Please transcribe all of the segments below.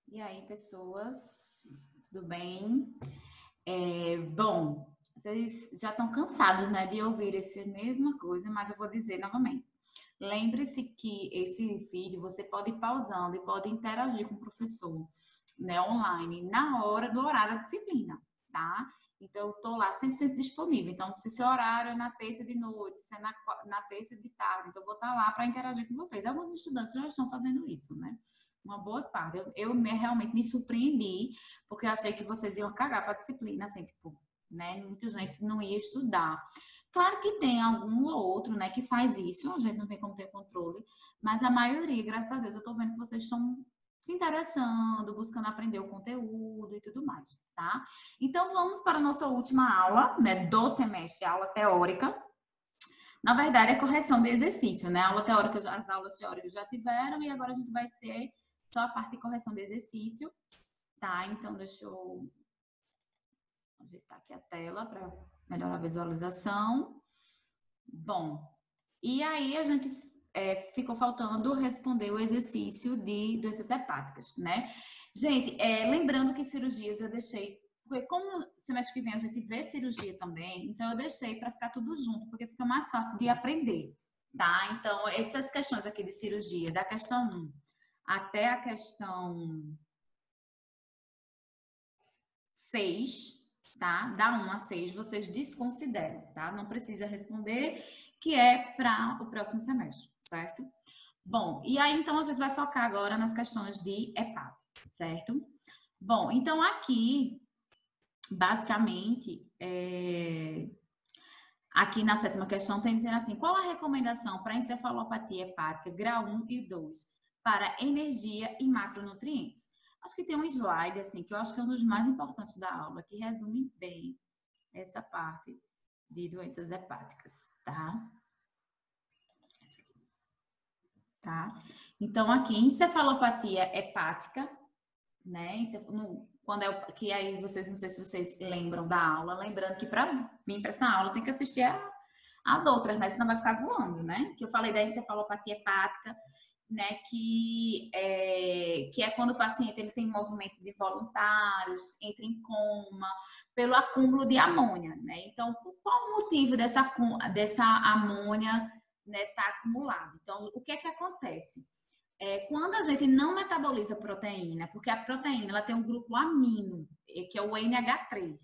E aí, pessoas, tudo bem? Bom, vocês já estão cansados, né, de ouvir essa mesma coisa, mas eu vou dizer novamente. Lembre-se que esse vídeo você pode ir pausando e pode interagir com o professor, né, online, na hora do horário da disciplina, tá? Então, eu estou lá 100% disponível. Então, se seu horário é na terça de noite, se é na terça de tarde, então eu vou estar lá para interagir com vocês. Alguns estudantes já estão fazendo isso, né? Uma boa parte. Realmente me surpreendi, porque eu achei que vocês iam cagar para a disciplina, assim, tipo, né? Muita gente não ia estudar. Claro que tem algum ou outro, né, que faz isso, a gente não tem como ter controle, mas a maioria, graças a Deus, eu tô vendo que vocês estão se interessando, buscando aprender o conteúdo e tudo mais, tá? Então vamos para a nossa última aula, né, do semestre, aula teórica. Na verdade, é correção de exercício, né? A aula teórica, as aulas teóricas já tiveram e agora a gente vai ter só a parte de correção de exercício, tá? Então deixa eu ajeitar aqui a tela para melhorar a visualização. Bom, e aí a gente ficou faltando responder o exercício de doenças hepáticas, né? Gente, lembrando que cirurgias eu deixei, porque como semestre que vem a gente vê cirurgia também, então eu deixei para ficar tudo junto, porque fica mais fácil de aprender, tá? Então, essas questões aqui de cirurgia, da questão 1 até a questão 6, tá? Da 1 a 6, vocês desconsideram, tá? Não precisa responder, que é para o próximo semestre, certo? Bom, e aí então a gente vai focar agora nas questões de hepática, certo? Bom, então aqui, basicamente, aqui na 7ª questão tem dizendo assim, qual a recomendação para encefalopatia hepática grau 1 e 2 para energia e macronutrientes? Acho que tem um slide, assim, que eu acho que é um dos mais importantes da aula, que resume bem essa parte de doenças hepáticas, tá? Tá? Então, aqui, encefalopatia hepática, né? Quando que aí vocês, não sei se vocês lembram da aula, lembrando que para vir para essa aula tem que assistir as outras, né? Senão vai ficar voando, né? Que eu falei da encefalopatia hepática, né? Que é quando o paciente ele tem movimentos involuntários, entra em coma, pelo acúmulo de amônia, né? Então, por qual o motivo dessa amônia, né, tá acumulada? Então, o que é que acontece? Quando a gente não metaboliza proteína, porque a proteína ela tem um grupo amino, que é o NH3.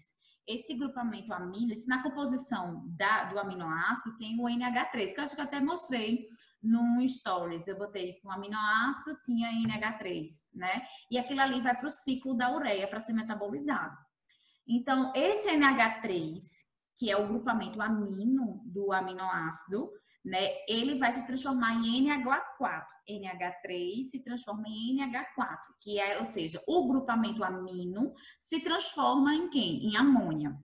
Esse grupamento amino, isso na composição do aminoácido tem o NH3, que eu acho que eu até mostrei no Stories. Eu botei com aminoácido, tinha NH3, né? E aquilo ali vai para o ciclo da ureia para ser metabolizado. Então, esse NH3, que é o grupamento amino do aminoácido, né, ele vai se transformar em NH4. NH3 se transforma em NH4, que é, ou seja, o grupamento amino se transforma em quem? Em amônia.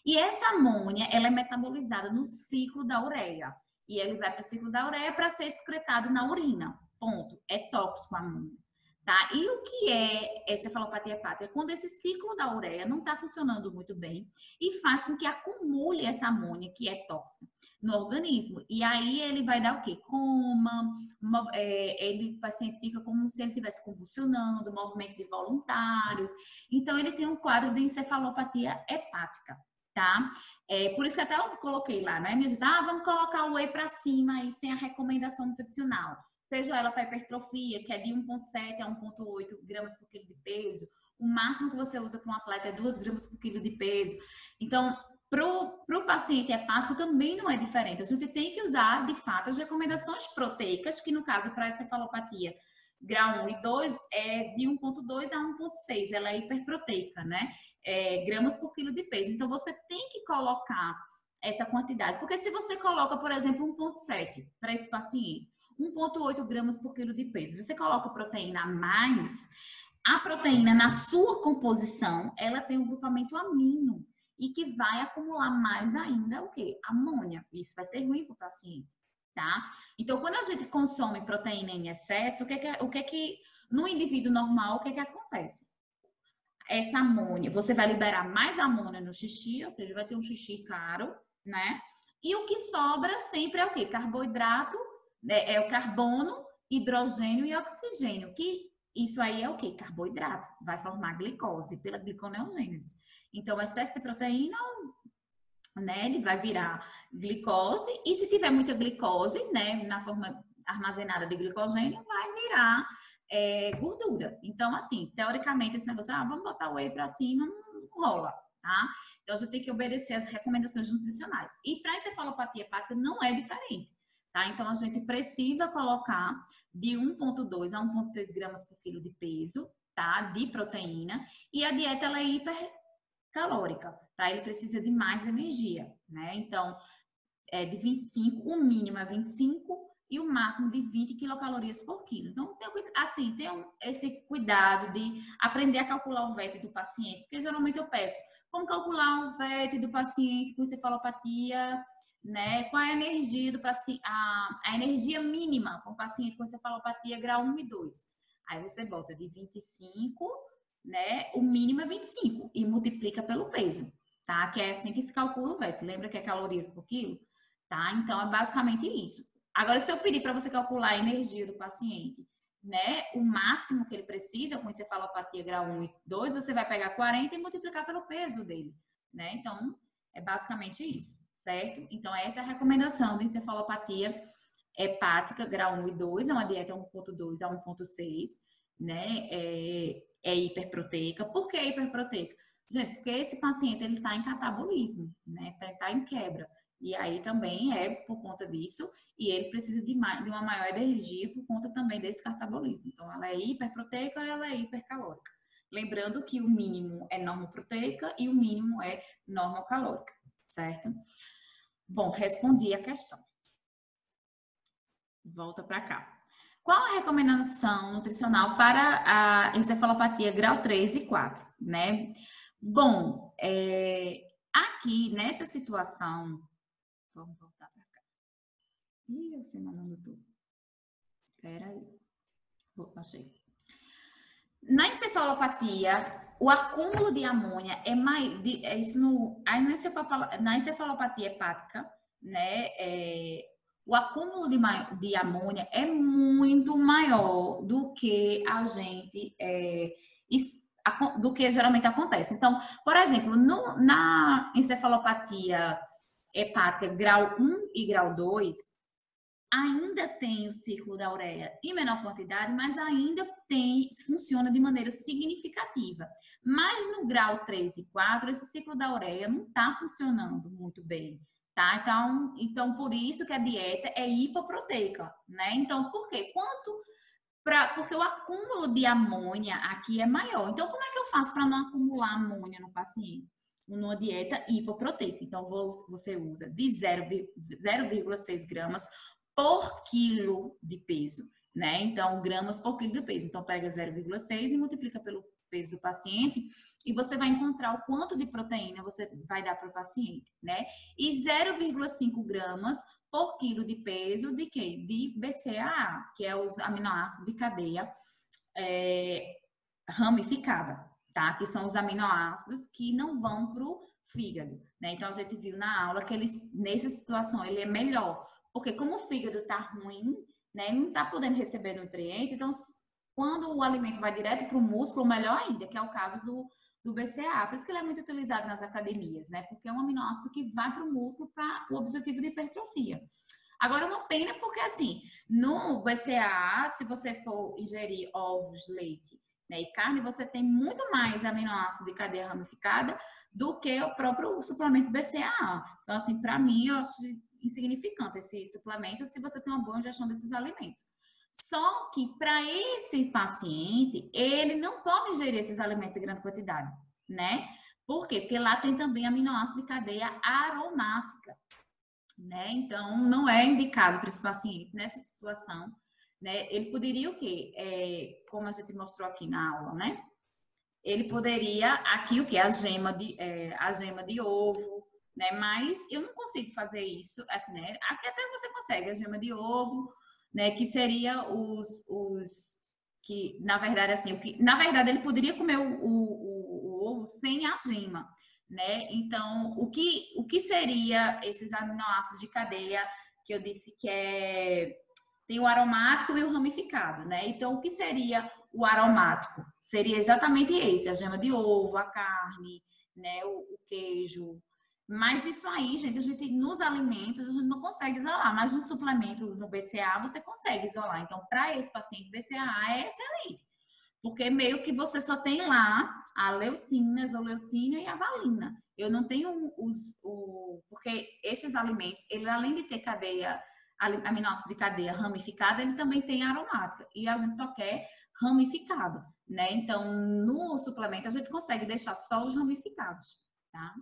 E essa amônia, ela é metabolizada no ciclo da ureia. E ele vai para o ciclo da ureia para ser excretado na urina. Ponto. É tóxico a amônia. Tá? E o que é encefalopatia hepática? É quando esse ciclo da ureia não está funcionando muito bem e faz com que acumule essa amônia, que é tóxica, no organismo. E aí ele vai dar o quê? Coma, o paciente fica como se ele estivesse convulsionando, movimentos involuntários. Então, ele tem um quadro de encefalopatia hepática. Tá? Por isso que até eu coloquei lá, né? Me disse, vamos colocar o whey para cima aí sem a recomendação nutricional. Seja ela para hipertrofia, que é de 1,7 a 1,8 gramas por quilo de peso, o máximo que você usa para um atleta é 2 gramas por quilo de peso. Então, para o paciente hepático também não é diferente. A gente tem que usar, de fato, as recomendações proteicas, que no caso para essa encefalopatia grau 1 e 2 é de 1,2 a 1,6, ela é hiperproteica, né? Gramas por quilo de peso. Então, você tem que colocar essa quantidade, porque se você coloca, por exemplo, 1,7 para esse paciente, 1,8 gramas por quilo de peso. Você coloca proteína a mais, a proteína na sua composição, ela tem um grupamento amino e que vai acumular mais ainda o quê? Amônia. Isso vai ser ruim para o paciente, tá? Então, quando a gente consome proteína em excesso, o que é que no indivíduo normal, o que é que acontece? Essa amônia, você vai liberar mais amônia no xixi, ou seja, vai ter um xixi caro, né? E o que sobra sempre é o quê? Carboidrato, é o carbono, hidrogênio e oxigênio, que isso aí é o quê? Carboidrato. Vai formar glicose pela gliconeogênese. Então, o excesso de proteína, né, ele vai virar glicose. E se tiver muita glicose, né, na forma armazenada de glicogênio, vai virar gordura. Então, assim, teoricamente, esse negócio, vamos botar o whey pra cima, não rola, tá? Então, a gente tem que obedecer as recomendações nutricionais. E para encefalopatia hepática não é diferente, tá? Então, a gente precisa colocar de 1,2 a 1,6 gramas por quilo de peso, tá? De proteína. E a dieta, ela é hipercalórica, tá? Ele precisa de mais energia, né? Então, de 25, o mínimo é 25 e o máximo de 20 quilocalorias por quilo. Então, tem esse cuidado de aprender a calcular o VET do paciente, porque geralmente eu peço como calcular o VET do paciente com encefalopatia, né? Qual é a energia do paciente, a energia mínima com o paciente com encefalopatia grau 1 e 2. Aí você bota de 25, né? O mínimo é 25 e multiplica pelo peso, tá? Que é assim que se calcula o VET. Lembra que é calorias por quilo? Tá? Então, é basicamente isso. Agora, se eu pedir para você calcular a energia do paciente, né, o máximo que ele precisa com encefalopatia grau 1 e 2, você vai pegar 40 e multiplicar pelo peso dele, né? Então, é basicamente isso, certo? Então, essa é a recomendação de encefalopatia hepática grau 1 e 2, é uma dieta 1,2 a 1,6, né? É hiperproteica. Por que hiperproteica? Gente, porque esse paciente, ele está em catabolismo, né? Tá em quebra. E aí também é por conta disso, e ele precisa de uma maior energia por conta também desse catabolismo. Então, ela é hiperproteica, ela é hipercalórica. Lembrando que o mínimo é normoproteica e o mínimo é normocalórica, certo? Bom, respondi a questão. Volta para cá. Qual a recomendação nutricional para a encefalopatia grau 3 e 4, né? Bom, aqui nessa situação, vamos voltar para cá. Ih, você mandando tudo. Espera aí. Achei. Na encefalopatia, o acúmulo de amônia é mais. Na encefalopatia hepática, né? O acúmulo de amônia é muito maior do que do que geralmente acontece. Então, por exemplo, na encefalopatia hepática grau 1 e grau 2, ainda tem o ciclo da ureia em menor quantidade, mas ainda funciona de maneira significativa. Mas no grau 3 e 4, esse ciclo da ureia não está funcionando muito bem, tá? Então, por isso que a dieta é hipoproteica, né? Então, por quê? Porque o acúmulo de amônia aqui é maior. Então, como é que eu faço para não acumular amônia no paciente? Numa dieta hipoproteica. Então, você usa de 0,6 gramas por quilo de peso, né? Então, gramas por quilo de peso. Então, pega 0,6 e multiplica pelo peso do paciente e você vai encontrar o quanto de proteína você vai dar para o paciente, né? E 0,5 gramas por quilo de peso de quê? De BCAA, que é os aminoácidos de cadeia ramificada, tá? Que são os aminoácidos que não vão para o fígado, né? Então, a gente viu na aula que nessa situação, ele é melhor, porque como o fígado tá ruim, né? Não tá podendo receber nutrientes, então, quando o alimento vai direto para o músculo, melhor ainda, que é o caso do BCAA. Por isso que ele é muito utilizado nas academias, né? Porque é um aminoácido que vai para o músculo para o objetivo de hipertrofia. Agora, uma pena porque, assim, no BCAA, se você for ingerir ovos, leite, né, e carne, você tem muito mais aminoácido de cadeia ramificada do que o próprio suplemento BCAA. Então, assim, para mim, eu acho insignificante esse suplemento se você tem uma boa ingestão desses alimentos. Só que para esse paciente, ele não pode ingerir esses alimentos em grande quantidade, né? Por quê? Porque lá tem também aminoácido de cadeia aromática, né? Então, não é indicado para esse paciente nessa situação, né? Ele poderia o quê? Como a gente mostrou aqui na aula, né? Ele poderia aqui o quê? A gema de ovo, né? Mas eu não consigo fazer isso, assim, né? Aqui até você consegue a gema de ovo, né? Que seria que na verdade assim, na verdade ele poderia comer o ovo sem a gema, né? Então, o que seria esses aminoácidos de cadeia que eu disse que tem o aromático e o ramificado, né? Então, o que seria o aromático? Seria exatamente esse, a gema de ovo, a carne, né, o queijo. Mas isso aí, gente, nos alimentos a gente não consegue isolar, mas no suplemento, no BCA, você consegue isolar. Então, para esse paciente, BCA é excelente. Porque meio que você só tem lá a leucina, a leucina e a valina. Eu não tenho porque esses alimentos, ele além de ter cadeia, aminoácidos de cadeia ramificada, ele também tem aromática. E a gente só quer ramificado, né? Então, no suplemento, a gente consegue deixar só os ramificados, tá?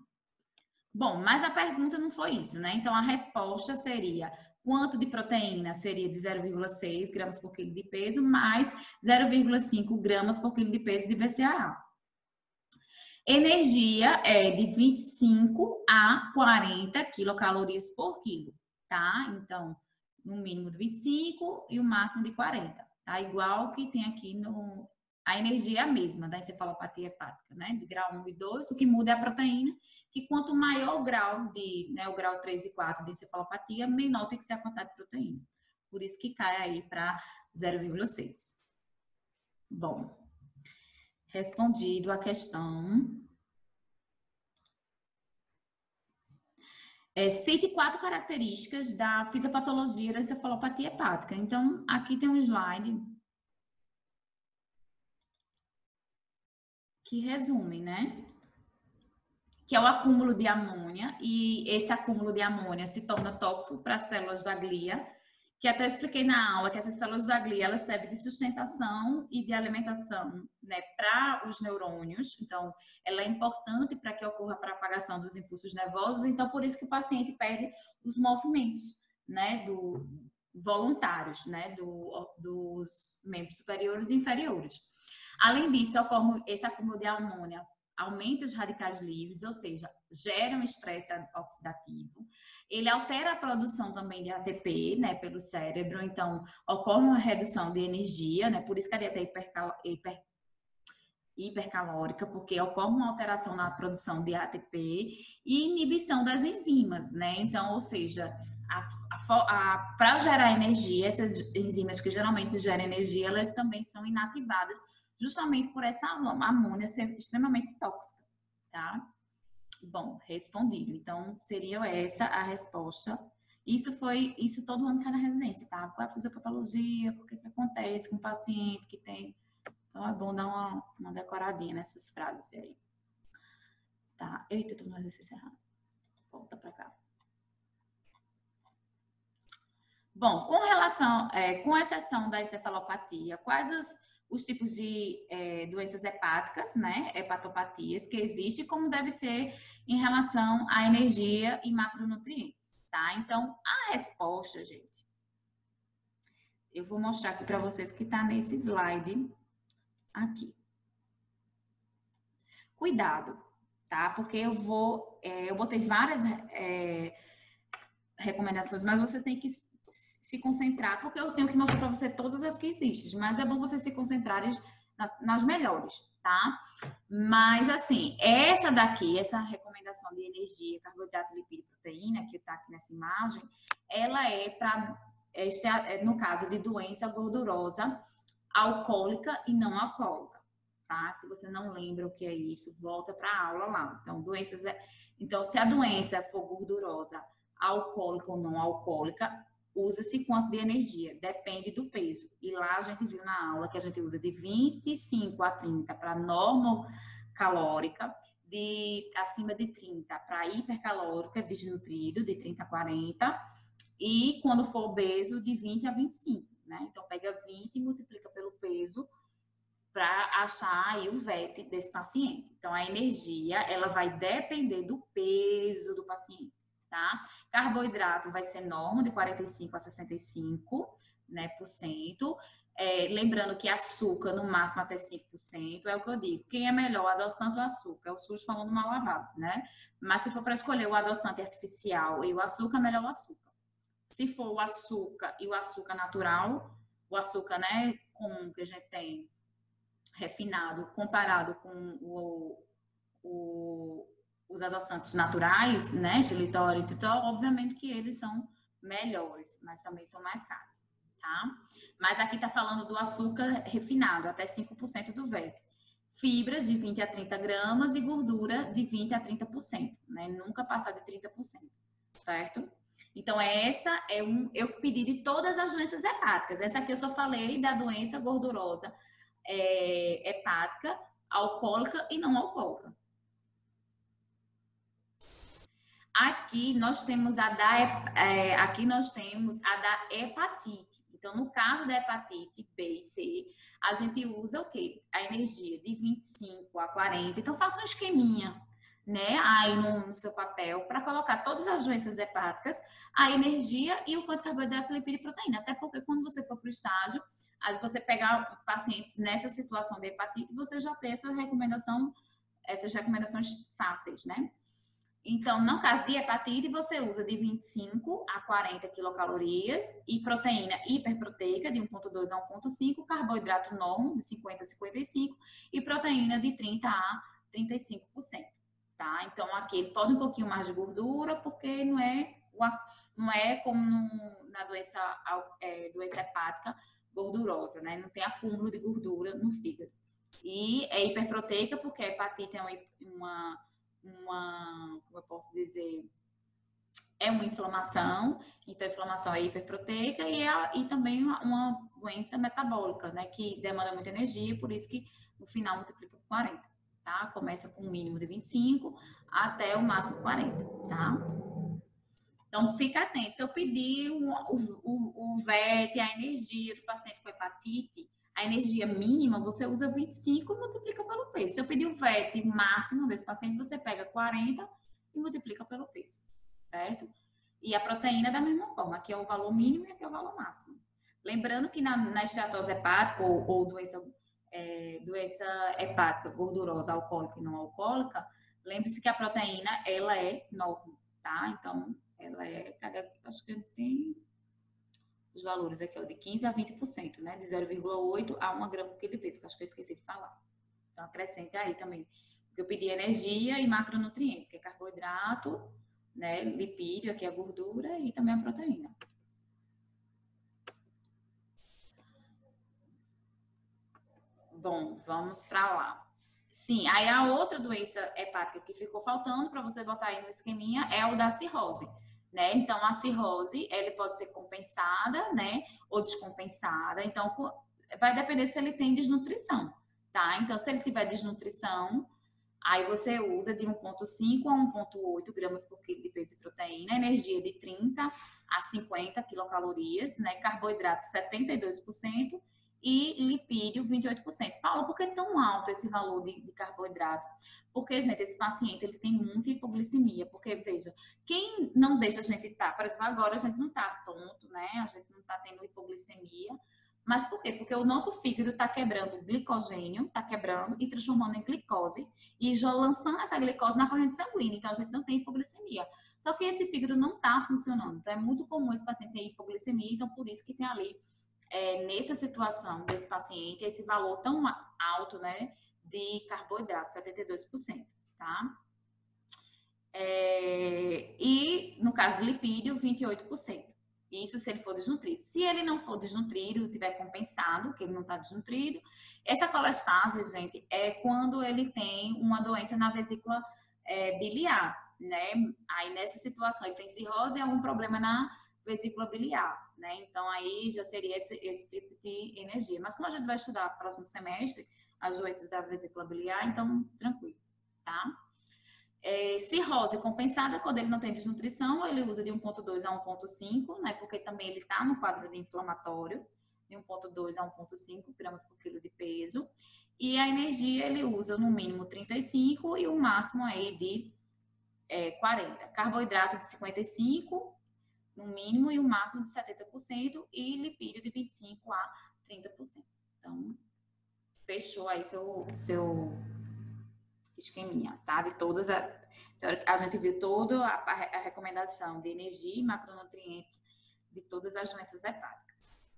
Bom, mas a pergunta não foi isso, né? Então, a resposta seria: quanto de proteína? Seria de 0,6 gramas por quilo de peso, mais 0,5 gramas por quilo de peso de BCAA. Energia é de 25 a 40 quilocalorias por quilo, tá? Então, no mínimo de 25 e o máximo de 40, tá? Igual que tem aqui no... A energia é a mesma da encefalopatia hepática, né? De grau 1 e 2, o que muda é a proteína, que quanto maior o grau né, o grau 3 e 4 de encefalopatia, menor tem que ser a quantidade de proteína. Por isso que cai aí para 0,6. Bom, respondido a questão. Cite 4 características da fisiopatologia da encefalopatia hepática. Então, aqui tem um slide que resume, né? Que é o acúmulo de amônia, e esse acúmulo de amônia se torna tóxico para as células da glia, que até eu expliquei na aula que essas células da glia, elas servem de sustentação e de alimentação, né, para os neurônios. Então, ela é importante para que ocorra a propagação dos impulsos nervosos, então por isso que o paciente perde os movimentos, né, voluntários, né, dos membros superiores e inferiores. Além disso, ocorre esse acúmulo de amônia, aumenta os radicais livres, ou seja, gera um estresse oxidativo. Ele altera a produção também de ATP, né, pelo cérebro, então ocorre uma redução de energia, né, por isso que a dieta é hipercalórica, porque ocorre uma alteração na produção de ATP e inibição das enzimas, né, então, ou seja, para gerar energia, essas enzimas que geralmente geram energia, elas também são inativadas justamente por essa amônia ser extremamente tóxica, tá? Bom, respondido. Então, seria essa a resposta. Isso todo ano cai na residência, tá? Qual é a fisiopatologia, o que acontece com o paciente que tem... Então, é bom dar uma decoradinha nessas frases aí. Tá? Eita, tô no exercício errado. Volta pra cá. Bom, com exceção da encefalopatia, quais os tipos de doenças hepáticas, né, hepatopatias que existem, como deve ser em relação à energia e macronutrientes, tá? Então, a resposta, gente, eu vou mostrar aqui para vocês que tá nesse slide aqui. Cuidado, tá? Porque eu botei várias recomendações, mas você tem que se concentrar, porque eu tenho que mostrar para você todas as que existem, mas é bom você se concentrar nas melhores, tá? Mas, assim, essa daqui, essa recomendação de energia, carboidrato, lipídio e proteína, que tá aqui nessa imagem, ela é para, no caso de doença gordurosa alcoólica e não alcoólica, tá? Se você não lembra o que é isso, volta para a aula lá. Então, se a doença for gordurosa, alcoólica ou não alcoólica, usa-se quanto de energia? Depende do peso. E lá a gente viu na aula que a gente usa de 25 a 30 para normocalórica, acima de 30 para hipercalórica, desnutrido, de 30 a 40, e quando for obeso, de 20 a 25, né? Então, pega 20 e multiplica pelo peso para achar aí o VET desse paciente. Então, a energia, ela vai depender do peso do paciente. Tá? Carboidrato vai ser norma de 45 a 65, né, por cento. Lembrando que açúcar, no máximo até 5%, é o que eu digo. Quem é melhor, adoçante ou açúcar? É o SUS falando mal lavado, né? Mas se for para escolher o adoçante artificial e o açúcar, melhor o açúcar. Se for o açúcar e o açúcar natural, o açúcar, né, comum que a gente tem, refinado, comparado com os adoçantes naturais, né, xilitol e titol, obviamente que eles são melhores, mas também são mais caros, tá? Mas aqui tá falando do açúcar refinado, até 5% do VAT. Fibras de 20 a 30 gramas e gordura de 20 a 30%, né? Nunca passar de 30%, certo? Então, essa eu pedi de todas as doenças hepáticas. Essa aqui eu só falei da doença gordurosa hepática, alcoólica e não alcoólica. Aqui nós temos aqui nós temos a da hepatite. Então, no caso da hepatite B e C, a gente usa o quê? A energia de 25 a 40. Então, faça um esqueminha, né? Aí no seu papel, para colocar todas as doenças hepáticas, a energia e o quanto de carboidrato, lipídio e proteína. Até porque quando você for para o estágio, aí você pegar pacientes nessa situação de hepatite, você já tem essas recomendações fáceis, né? Então, no caso de hepatite, você usa de 25 a 40 quilocalorias e proteína hiperproteica de 1,2 a 1,5, carboidrato normal de 50 a 55 e proteína de 30 a 35%, tá? Então, aqui ele pode um pouquinho mais de gordura, porque não é como na doença hepática gordurosa, né? Não tem acúmulo de gordura no fígado. E é hiperproteica porque a hepatite é como eu posso dizer, é uma inflamação, então a inflamação é hiperproteica e também uma doença metabólica, né, que demanda muita energia, por isso que no final multiplica por 40, tá? Começa com um mínimo de 25 até o máximo 40, tá? Então, fica atento. Se eu pedir o VET, a energia do paciente com hepatite, a energia mínima, você usa 25 e multiplica pelo peso. Se eu pedir o VET máximo desse paciente, você pega 40 e multiplica pelo peso, certo? E a proteína da mesma forma. Aqui é o valor mínimo e aqui é o valor máximo. Lembrando que na esteatose hepática ou doença hepática gordurosa, alcoólica e não alcoólica, lembre-se que a proteína, ela é norma, tá? Então, ela acho que tem os valores aqui, ó, de 15 a 20%, né? De 0,8 a 1 grama por quilo de peso, que acho que eu esqueci de falar. Então, acrescente aí também. Porque eu pedi energia e macronutrientes, que é carboidrato, né? Lipídio, aqui é a gordura e também a proteína. Bom, vamos para lá. Sim, aí a outra doença hepática que ficou faltando para você botar aí no esqueminha é o da cirrose, né? Então, a cirrose, ele pode ser compensada, né? Ou descompensada. Então, vai depender se ele tem desnutrição, tá? Então, se ele tiver desnutrição, aí você usa de 1,5 a 1,8 gramas por quilo de peso e proteína, energia de 30 a 50 quilocalorias, né? Carboidrato 72% e lipídio 28%. Paula, por que é tão alto esse valor de carboidrato? Porque, gente, esse paciente ele tem muita hipoglicemia. Porque, veja, quem não deixa a gente estar, por exemplo, agora a gente não está tonto, né? A gente não está tendo hipoglicemia. Mas por quê? Porque o nosso fígado está quebrando glicogênio, está quebrando e transformando em glicose e já lançando essa glicose na corrente sanguínea. Então, a gente não tem hipoglicemia. Só que esse fígado não está funcionando. Então, é muito comum esse paciente ter hipoglicemia. Então, por isso que tem ali nessa situação desse paciente, esse valor tão alto, né, de carboidrato, 72%, tá? E no caso de lipídio, 28%. Isso se ele for desnutrido. Se ele não for desnutrido, tiver compensado, que ele não está desnutrido, essa colestase, gente, é quando ele tem uma doença na vesícula biliar, né? Aí nessa situação ele tem cirrose e algum problema na vesícula biliar, né? Então aí já seria esse tipo de energia. Mas como a gente vai estudar próximo semestre as doenças da vesícula biliar, então tranquilo, tá? Cirrose compensada, quando ele não tem desnutrição, ele usa de 1,2 a 1,5, né? Porque também ele está no quadro de inflamatório, de 1,2 a 1,5 gramas por quilo de peso. E a energia ele usa no mínimo 35 e o máximo aí de 40. Carboidrato de 55 no mínimo e o máximo de 70% e lipídio de 25 a 30%. Então, fechou aí seu esqueminha, tá? De todas a gente viu toda a recomendação de energia e macronutrientes de todas as doenças hepáticas.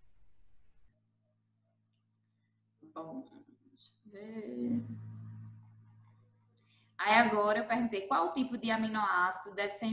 Bom, deixa eu ver. Aí agora eu perguntei qual tipo de aminoácido deve ser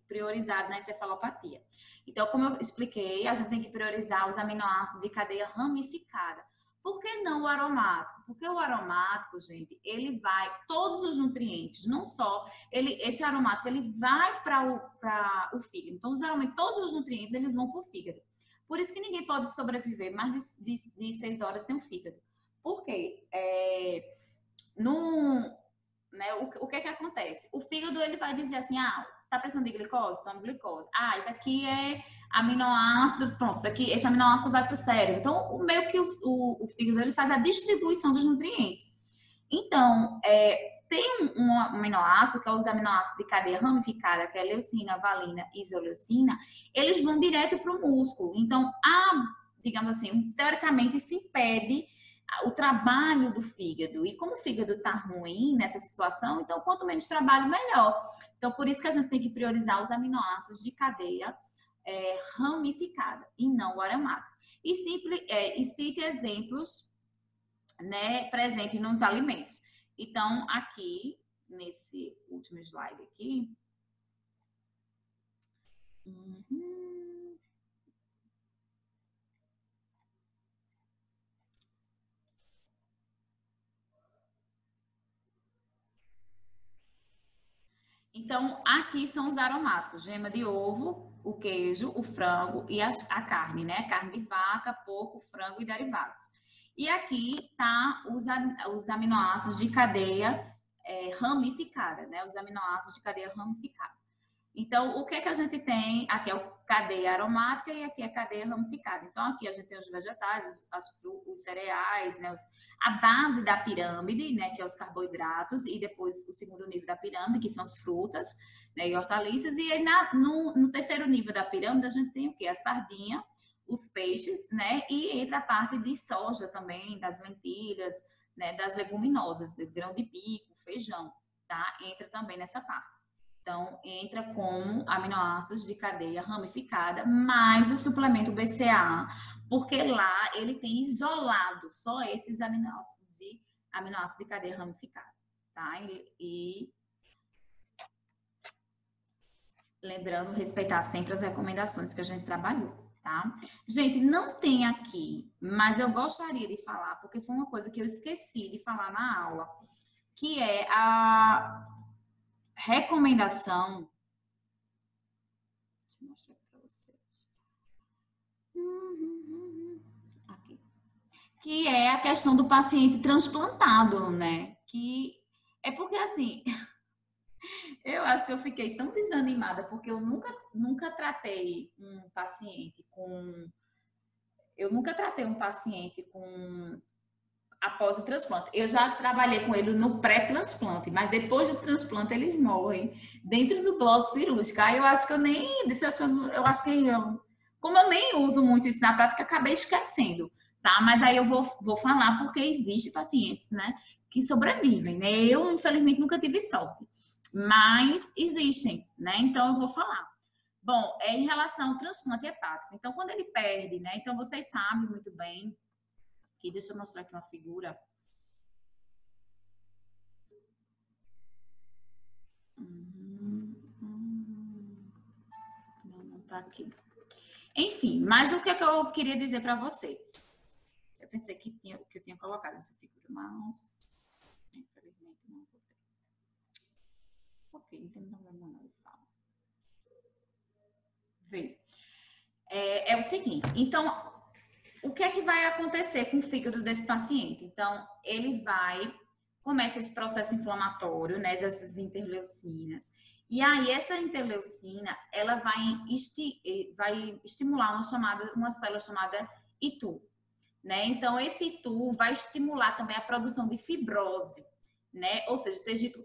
priorizado na encefalopatia. Então, como eu expliquei, a gente tem que priorizar os aminoácidos de cadeia ramificada. Por que não o aromático? Porque o aromático, gente, ele vai, todos os nutrientes, não só, esse aromático, ele vai para o fígado. Então, geralmente, todos os nutrientes, eles vão para o fígado. Por isso que ninguém pode sobreviver mais de 6 horas sem o fígado. Por quê? Né, o que que acontece? O fígado, ele vai dizer assim, tá precisando de glicose? Toma glicose. Isso aqui é aminoácido, pronto, esse aminoácido vai para o cérebro. Então, meio que o fígado, ele faz a distribuição dos nutrientes. Então, tem um aminoácido, que é os aminoácidos de cadeia ramificada, que é leucina, valina e isoleucina, eles vão direto para o músculo. Então, digamos assim, teoricamente se impede o trabalho do fígado. E como o fígado está ruim nessa situação, então quanto menos trabalho, melhor. Então, por isso que a gente tem que priorizar os aminoácidos de cadeia ramificada e não o aromático. E cite exemplos, né, presentes nos alimentos. Então, aqui, nesse último slide aqui. Então, aqui são os aromáticos: gema de ovo, o queijo, o frango e a carne, né? Carne de vaca, porco, frango e derivados. E aqui tá os aminoácidos de cadeia ramificada, né? Os aminoácidos de cadeia ramificada. Então, o que é que a gente tem? Aqui é a cadeia aromática e aqui é a cadeia ramificada. Então, aqui a gente tem os vegetais, os cereais, né? A base da pirâmide, né? Que é os carboidratos, e depois o segundo nível da pirâmide, que são as frutas, né? E hortaliças. E aí, no terceiro nível da pirâmide, a gente tem o quê? A sardinha, os peixes, né? E entra a parte de soja também, das lentilhas, né? Das leguminosas, do grão de bico, feijão, tá? Entra também nessa parte. Então, entra como aminoácidos de cadeia ramificada, mais o suplemento BCA, porque lá ele tem isolado só esses aminoácidos de cadeia ramificada, tá? E lembrando, respeitar sempre as recomendações que a gente trabalhou, tá? Gente, não tem aqui, mas eu gostaria de falar, porque foi uma coisa que eu esqueci de falar na aula, que é a recomendação. Deixa eu mostrar para vocês. Aqui. Que é a questão do paciente transplantado, né? Que é porque assim, eu acho que eu fiquei tão desanimada porque eu nunca tratei um paciente com após o transplante. Eu já trabalhei com ele no pré-transplante, mas depois do transplante eles morrem dentro do bloco cirúrgico. Aí eu acho que como eu nem uso muito isso na prática, acabei esquecendo, tá? Mas aí eu vou falar porque existe pacientes, né, que sobrevivem, né? Eu, infelizmente, nunca tive sorte, mas existem, né? Então eu vou falar. Bom, em relação ao transplante hepático, então quando ele perde, né? Então vocês sabem muito bem que, deixa eu mostrar aqui uma figura. Não tá aqui. Enfim, mas o que é que eu queria dizer para vocês? Eu pensei que eu tinha colocado essa figura, mas infelizmente não botei. Ok, não tem problema não, eu falo. Vê. É o seguinte, então, o que é que vai acontecer com o fígado desse paciente? Então, começa esse processo inflamatório, né, essas interleucinas. E aí, essa interleucina, ela vai estimular uma célula chamada ITU, né? Então, esse ITU vai estimular também a produção de fibrose, né? Ou seja,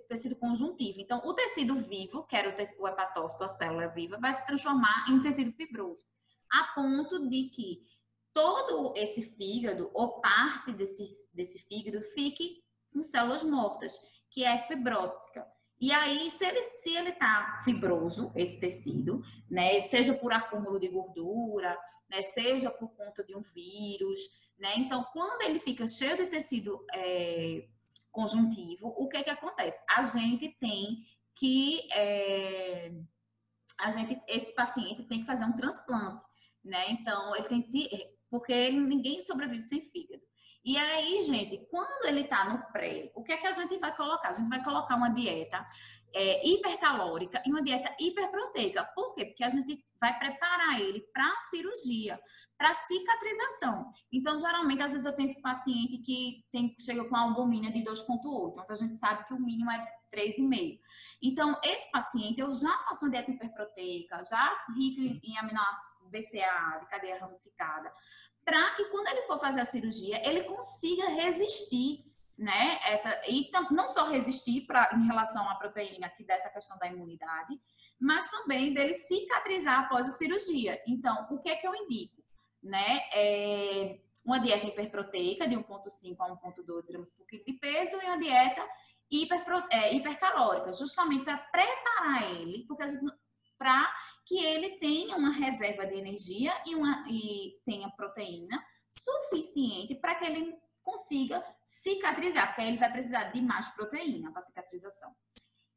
tecido conjuntivo. Então, o tecido vivo, que era o hepatócito, a célula viva, vai se transformar em tecido fibroso, a ponto de que todo esse fígado, ou parte desse fígado, fique com células mortas, que é fibrótica. E aí, se ele tá fibroso, esse tecido, né, seja por acúmulo de gordura, né, seja por conta de um vírus, né, então, quando ele fica cheio de tecido conjuntivo, o que acontece? A gente tem que esse paciente tem que fazer um transplante, né? Então, ele tem que, porque ninguém sobrevive sem fígado. E aí, gente, quando ele tá no pré, o que é que a gente vai colocar? A gente vai colocar uma dieta hipercalórica e uma dieta hiperproteica. Por quê? Porque a gente vai preparar ele para a cirurgia, para cicatrização. Então, geralmente, às vezes eu tenho paciente que chega com albumina de 2,8. Então, a gente sabe que o mínimo é 3,5. Então, esse paciente, eu já faço uma dieta hiperproteica, já rico em aminoácidos BCA, de cadeia ramificada, para que quando ele for fazer a cirurgia, ele consiga resistir, né? E não só resistir em relação à proteína, que dessa questão da imunidade, mas também dele cicatrizar após a cirurgia. Então, o que é que eu indico? Né? Uma dieta hiperproteica de 1,5 a 1,2 gramas por quilo de peso e uma dieta hipercalórica, justamente para preparar ele, para que ele tenha uma reserva de energia e tenha proteína suficiente para que ele consiga cicatrizar, porque aí ele vai precisar de mais proteína para cicatrização.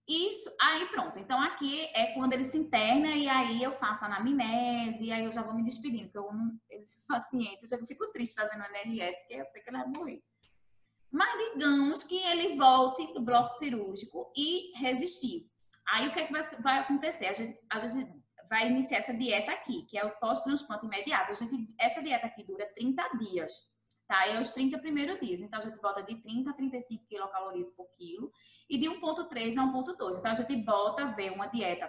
Isso, aí pronto. Então, aqui é quando ele se interna e aí eu faço a anamnese e aí eu já vou me despedindo, porque esse paciente, eu já fico triste fazendo a NRS, porque eu sei que ele vai morrer. Mas digamos que ele volte do bloco cirúrgico e resistiu. Aí o que é que vai acontecer? A gente vai iniciar essa dieta aqui, que é o pós-transplante imediato. Essa dieta aqui dura 30 dias, tá? É os 30 primeiros dias. Então, a gente bota de 30 a 35 quilocalorias por quilo e de 1,3 a 1,2. Então, a gente ver uma dieta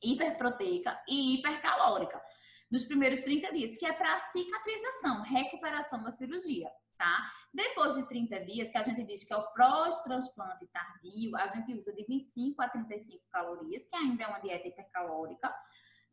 hiperproteica e hipercalórica nos primeiros 30 dias, que é para cicatrização, recuperação da cirurgia. Tá? Depois de 30 dias, que a gente diz que é o pós-transplante tardio, a gente usa de 25 a 35 calorias, que ainda é uma dieta hipercalórica,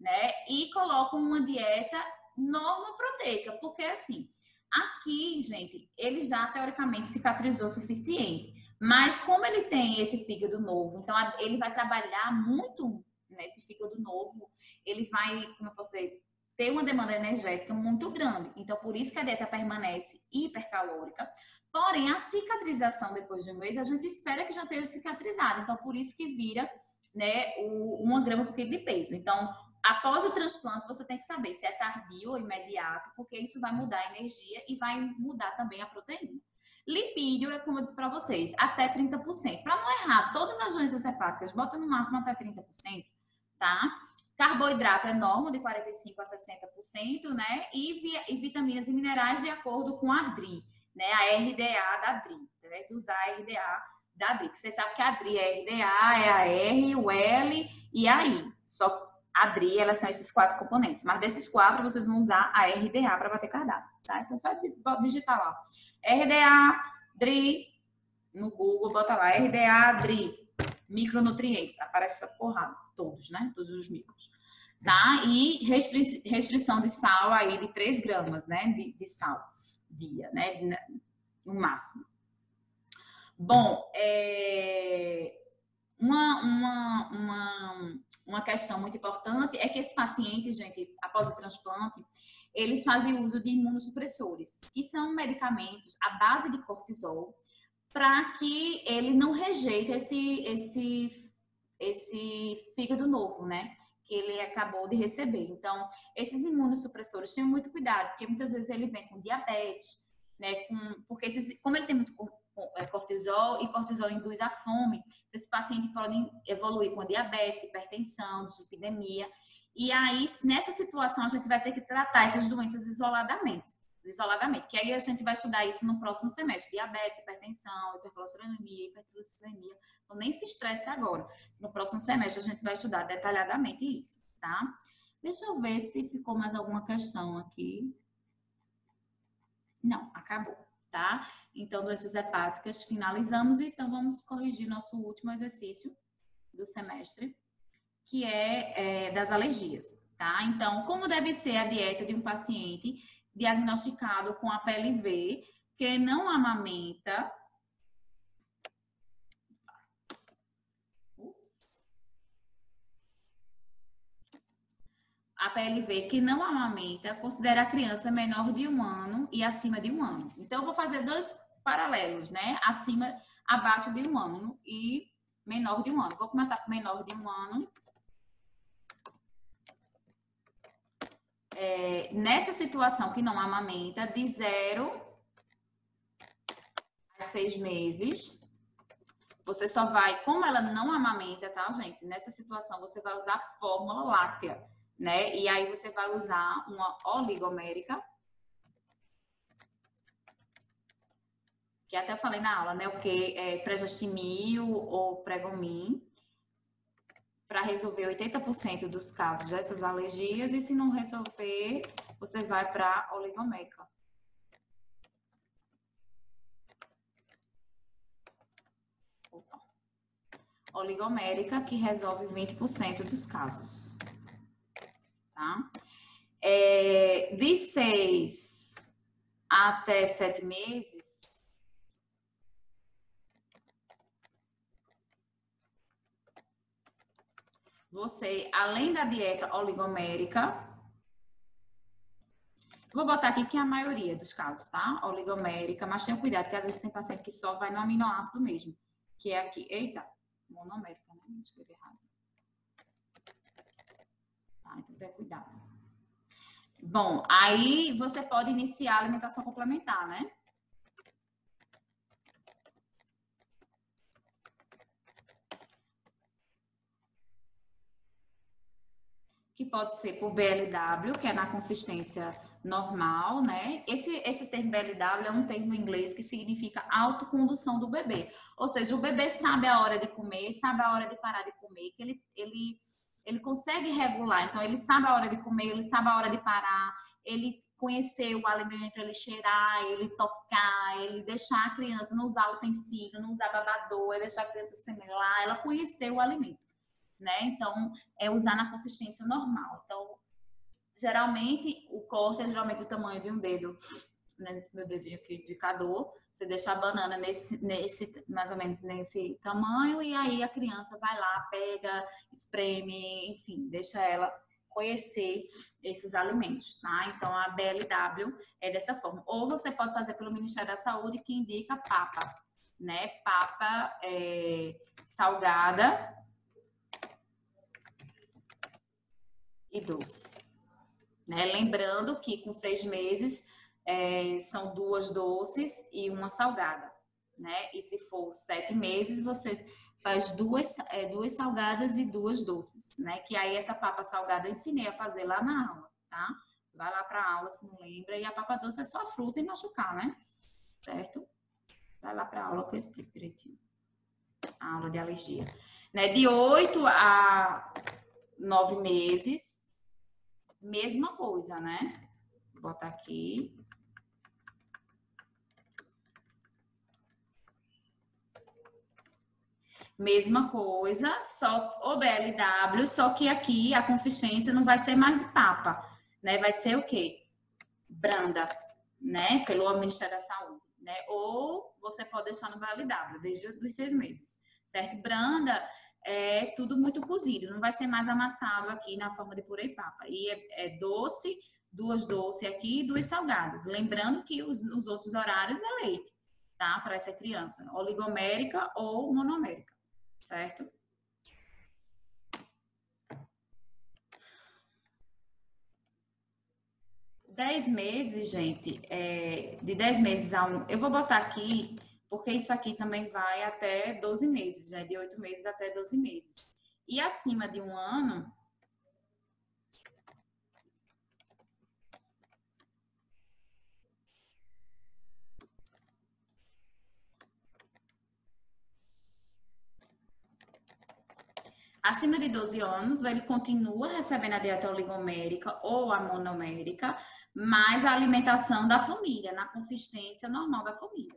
né? E coloca uma dieta normoproteica, porque assim, aqui, gente, ele já teoricamente cicatrizou o suficiente, mas como ele tem esse fígado novo, então ele vai trabalhar muito nesse fígado novo, ele vai, como eu posso dizer, ter uma demanda energética muito grande. Então, por isso que a dieta permanece hipercalórica. Porém, a cicatrização depois de um mês, a gente espera que já esteja cicatrizado. Então, por isso que vira, né, 1 grama por quilo de peso. Então, após o transplante, você tem que saber se é tardio ou imediato, porque isso vai mudar a energia e vai mudar também a proteína. Lipídio é como eu disse para vocês, até 30%. Para não errar, todas as doenças hepáticas, bota no máximo até 30%, tá? Carboidrato é normal, de 45% a 60%, né? E vitaminas e minerais de acordo com a DRI, né? A RDA da DRI. Deve usar a RDA da DRI. Vocês sabem que a DRI é a RDA, é a R, o L e a I. Só a DRI, elas são esses 4 componentes. Mas desses 4, vocês vão usar a RDA para bater cardápio, tá? Então, só digitar lá. RDA, DRI, no Google, bota lá. RDA, DRI. Micronutrientes, aparece essa porrada, todos, né? Todos os micros. Tá? E restrição de sal aí de 3 gramas, né? De sal dia, né? No máximo. Bom, uma questão muito importante é que esse paciente, gente, após o transplante, eles fazem uso de imunossupressores, que são medicamentos à base de cortisol, para que ele não rejeite esse fígado novo, né? Que ele acabou de receber. Então, esses imunossupressores, tenham muito cuidado, porque muitas vezes ele vem com diabetes, né? Porque como ele tem muito cortisol, e cortisol induz a fome, esse paciente pode evoluir com diabetes, hipertensão, dislipidemia. E aí, nessa situação, a gente vai ter que tratar essas doenças isoladamente, que aí a gente vai estudar isso no próximo semestre. Diabetes, hipertensão, hipercolesterolemia, hipertrigliceridemia. Então, nem se estresse agora. No próximo semestre, a gente vai estudar detalhadamente isso, tá? Deixa eu ver se ficou mais alguma questão aqui. Não, acabou, tá? Então, doenças hepáticas, finalizamos. Então, vamos corrigir nosso último exercício do semestre, que é das alergias, tá? Então, como deve ser a dieta de um paciente diagnosticado com a PLV, que não amamenta. A PLV que não amamenta considera a criança menor de 1 ano e acima de 1 ano. Então, eu vou fazer 2 paralelos, né? abaixo de 1 ano e menor de 1 ano. Vou começar com menor de 1 ano. Nessa situação que não amamenta, de 0 a 6 meses, você só vai, como ela não amamenta, tá, gente? Nessa situação, você vai usar a fórmula láctea, né? E aí você vai usar uma oligomérica, que até falei na aula, né? O que é Pregastimil ou Pregomin, para resolver 80% dos casos dessas alergias, e se não resolver, você vai para a oligomérica. Oligomérica, que resolve 20% dos casos. Tá? De 6 até 7 meses, você, além da dieta oligomérica, vou botar aqui que é a maioria dos casos, tá? Oligomérica, mas tenha cuidado, que às vezes tem paciente que só vai no aminoácido mesmo, que é aqui, eita, monomérica, né? Não escrevi errado. Tá, então tenha cuidado. Bom, aí você pode iniciar a alimentação complementar, né? Que pode ser por BLW, que é na consistência normal, né? Esse termo BLW é um termo em inglês que significa autocondução do bebê. Ou seja, o bebê sabe a hora de comer, sabe a hora de parar de comer, que ele consegue regular. Então, ele sabe a hora de comer, ele sabe a hora de parar, ele conhecer o alimento, ele cheirar, ele tocar, ele deixar a criança não usar utensílio, não usar babador, ele deixar a criança semelar, ela conhecer o alimento. Né? Então, é usar na consistência normal. Então, geralmente, o corte é geralmente do tamanho de um dedo, né? Nesse meu dedinho aqui de indicador. Você deixa a banana nesse, mais ou menos nesse tamanho, e aí a criança vai lá, pega, espreme, enfim, deixa ela conhecer esses alimentos, tá? Então, a BLW é dessa forma. Ou você pode fazer pelo Ministério da Saúde, que indica papa, né? Papa salgada e doce. Né? Lembrando que com 6 meses são 2 doces e uma salgada. Né? E se for 7 meses, você faz duas salgadas e 2 doces. Né? Que aí essa papa salgada eu ensinei a fazer lá na aula. Tá? Vai lá para a aula se não lembra. E a papa doce é só fruta e machucar, né? Certo? Vai lá para a aula que eu explico direitinho. A aula de alergia. Né? De 8 a 9 meses, mesma coisa, né? Vou botar aqui. Mesma coisa, só o BLW, só que aqui a consistência não vai ser mais papa, né? Vai ser o quê? Branda, né? Pelo Ministério da Saúde, né? Ou você pode deixar no BLW, desde os 6 meses, certo? Branda é tudo muito cozido, não vai ser mais amassado aqui na forma de purê e papa. E é doce, 2 doces aqui e 2 salgadas. Lembrando que os outros horários é leite, tá? Para essa criança, oligomérica ou monomérica, certo? Dez meses, gente, de 10 meses a 1, eu vou botar aqui, porque isso aqui também vai até 12 meses, né? De 8 meses até 12 meses. E acima de 1 ano, acima de 12 anos, ele continua recebendo a dieta oligomérica ou a monomérica, mais a alimentação da família, na consistência normal da família.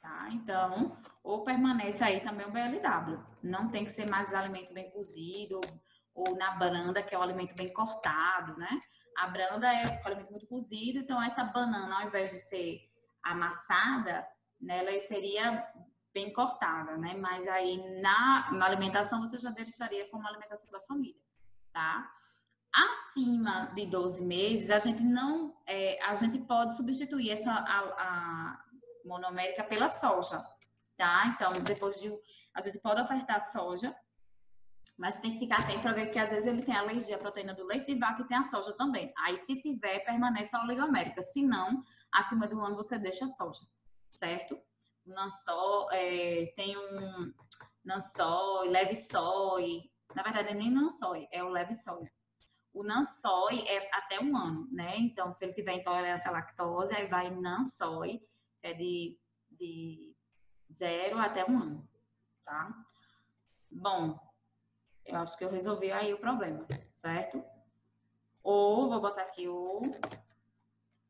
Tá? Então, ou permanece aí também o BLW. Não tem que ser mais alimento bem cozido ou na branda, que é o alimento bem cortado, né? A branda é o alimento muito cozido, então essa banana, ao invés de ser amassada, né, ela seria bem cortada, né? Mas aí na alimentação você já deixaria como alimentação da família, tá? Acima de 12 meses, a gente não, a gente pode substituir a monomérica pela soja, tá? Então, a gente pode ofertar soja, mas tem que ficar atento para ver que às vezes ele tem alergia à proteína do leite de vaca e tem a soja também. Aí, se tiver, permanece a oligomérica. Se não, acima do ano você deixa a soja, certo? Tem um Nansói, Leve Soy. Na verdade, nem Nansói, é o Leve Soy. O Nansói é até 1 ano, né? Então, se ele tiver intolerância à lactose, aí vai Nansói, que é de 0 até 1 ano, tá? Bom, eu acho que eu resolvi aí o problema, certo? Ou, vou botar aqui o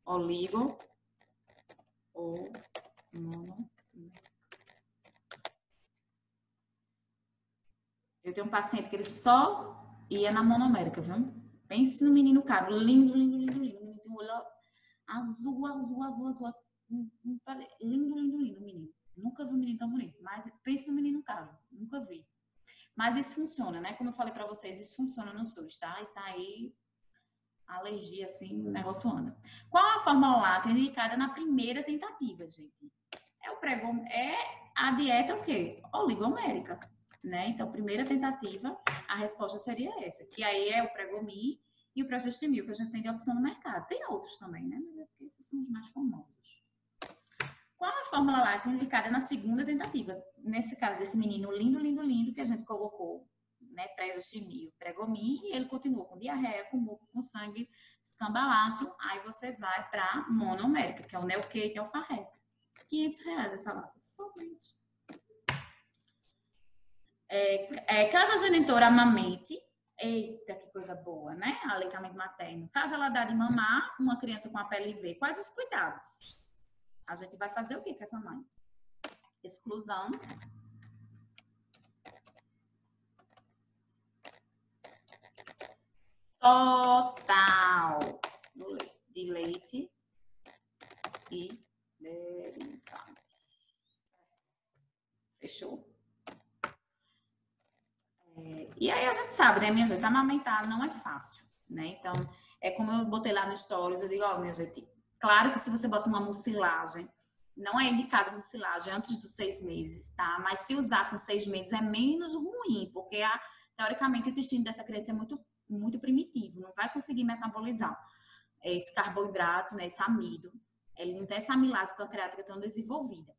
oligo, ou mono. Eu tenho um paciente que ele só ia na monomérica, viu? Pense no menino caro, lindo, lindo, lindo, lindo. Menino, olho azul, azul, azul, azul. Lindo, lindo, lindo, menino. Nunca vi um menino tão bonito. Mas pense no menino caro, nunca vi. Mas isso funciona, né? Como eu falei pra vocês, isso funciona no SUS, tá? Isso aí, alergia, assim, o negócio anda. Qual a fórmula láctea indicada na primeira tentativa, gente? A dieta o quê? Oligomérica, né? Então, primeira tentativa, a resposta seria essa, que aí é o Pregomil e o Progestimil, que a gente tem de opção no mercado. Tem outros também, né? Mas é porque esses são os mais famosos. Qual a fórmula láctea indicada na segunda tentativa? Nesse caso, desse menino lindo, lindo, lindo, que a gente colocou, né, Progestimil, Pregomil, e ele continuou com diarreia, com sangue escambalacho, aí você vai para monomérica, que é o Neocate e alfarreta. R$500 essa lata, somente. Caso a genitora amamente, eita, que coisa boa, né? Aleitamento materno. Caso ela dá de mamar uma criança com a PLV, quais os cuidados? A gente vai fazer o que com essa mãe? Exclusão. Total de leite e derivados. Fechou? E aí a gente sabe, né, minha gente? Amamentar não é fácil, né? Então, é como eu botei lá no stories, eu digo, ó, minha gente, claro que se você bota uma mucilagem, não é indicado mucilagem antes dos 6 meses, tá? Mas se usar com 6 meses é menos ruim, porque teoricamente o intestino dessa criança é muito, muito primitivo, não vai conseguir metabolizar esse carboidrato, né, esse amido. Ele não tem essa amilase pancreática tão desenvolvida,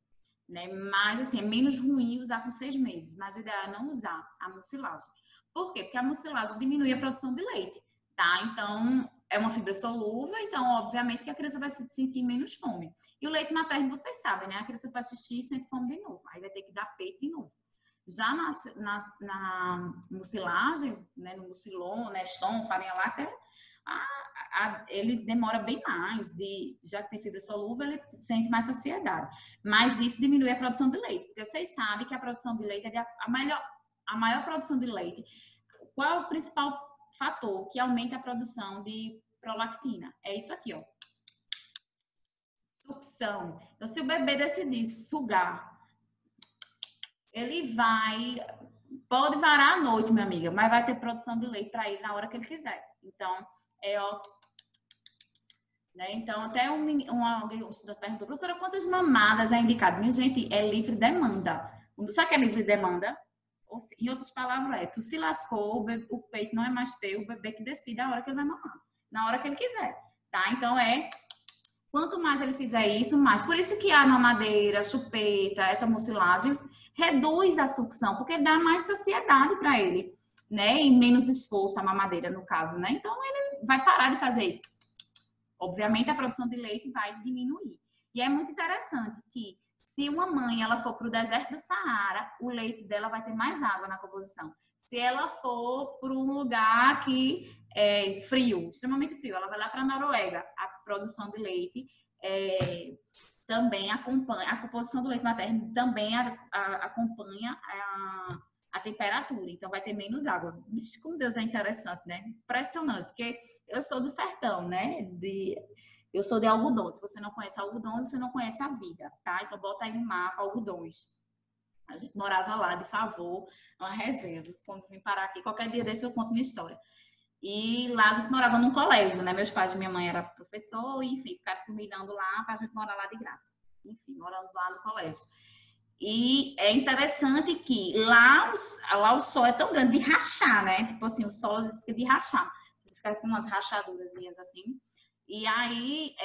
né? Mas, assim, é menos ruim usar com 6 meses, mas o ideal é não usar a mucilagem. Por quê? Porque a mucilagem diminui a produção de leite, tá? Então, é uma fibra solúvel, então, obviamente, que a criança vai se sentir menos fome. E o leite materno, vocês sabem, né? A criança faz xixi e sente fome de novo, aí vai ter que dar peito de novo. Já na mucilagem, né, no mucilon, Neston, farinha láctea, ele demora bem mais, já que tem fibra solúvel, ele sente mais saciedade. Mas isso diminui a produção de leite, porque vocês sabem que a produção de leite é a maior produção de leite. Qual é o principal fator que aumenta a produção de prolactina? É isso aqui, ó. Sucção. Então, se o bebê decidir sugar, ele pode varar à noite, minha amiga, mas vai ter produção de leite para ele na hora que ele quiser. Então, ó. Né? Então, até alguém perguntou, professora, quantas mamadas é indicado? Minha gente, é livre demanda. Sabe o que é livre demanda? Em outras palavras, tu se lascou, o peito não é mais teu, o bebê que decide a hora que ele vai mamar. Na hora que ele quiser, tá? Então, quanto mais ele fizer isso, mais. Por isso que a mamadeira, a chupeta, essa mucilagem, reduz a sucção, porque dá mais saciedade para ele, né? E menos esforço, a mamadeira, no caso, né? Então, ele vai parar de fazer. Obviamente, a produção de leite vai diminuir. E é muito interessante que, se uma mãe ela for para o deserto do Saara, o leite dela vai ter mais água na composição. Se ela for para um lugar que é frio, extremamente frio, ela vai lá para a Noruega, a produção de leite também acompanha, a composição do leite materno também acompanha a temperatura, então vai ter menos água. Vixe, como Deus é interessante, né? Impressionante, porque eu sou do sertão, né? Eu sou de algodão. Se você não conhece algodão, você não conhece a vida, tá? Então bota aí no mapa algodões. A gente morava lá de favor, uma reserva. Quando vim parar aqui, qualquer dia desse eu conto minha história. E lá a gente morava num colégio, né? Meus pais e minha mãe eram professor, e, enfim, ficaram se humilhando lá para a gente morar lá de graça. Enfim, moramos lá no colégio. E é interessante que lá o sol é tão grande de rachar, né? Tipo assim, o sol às vezes fica de rachar. Você fica com umas rachaduras assim. E aí,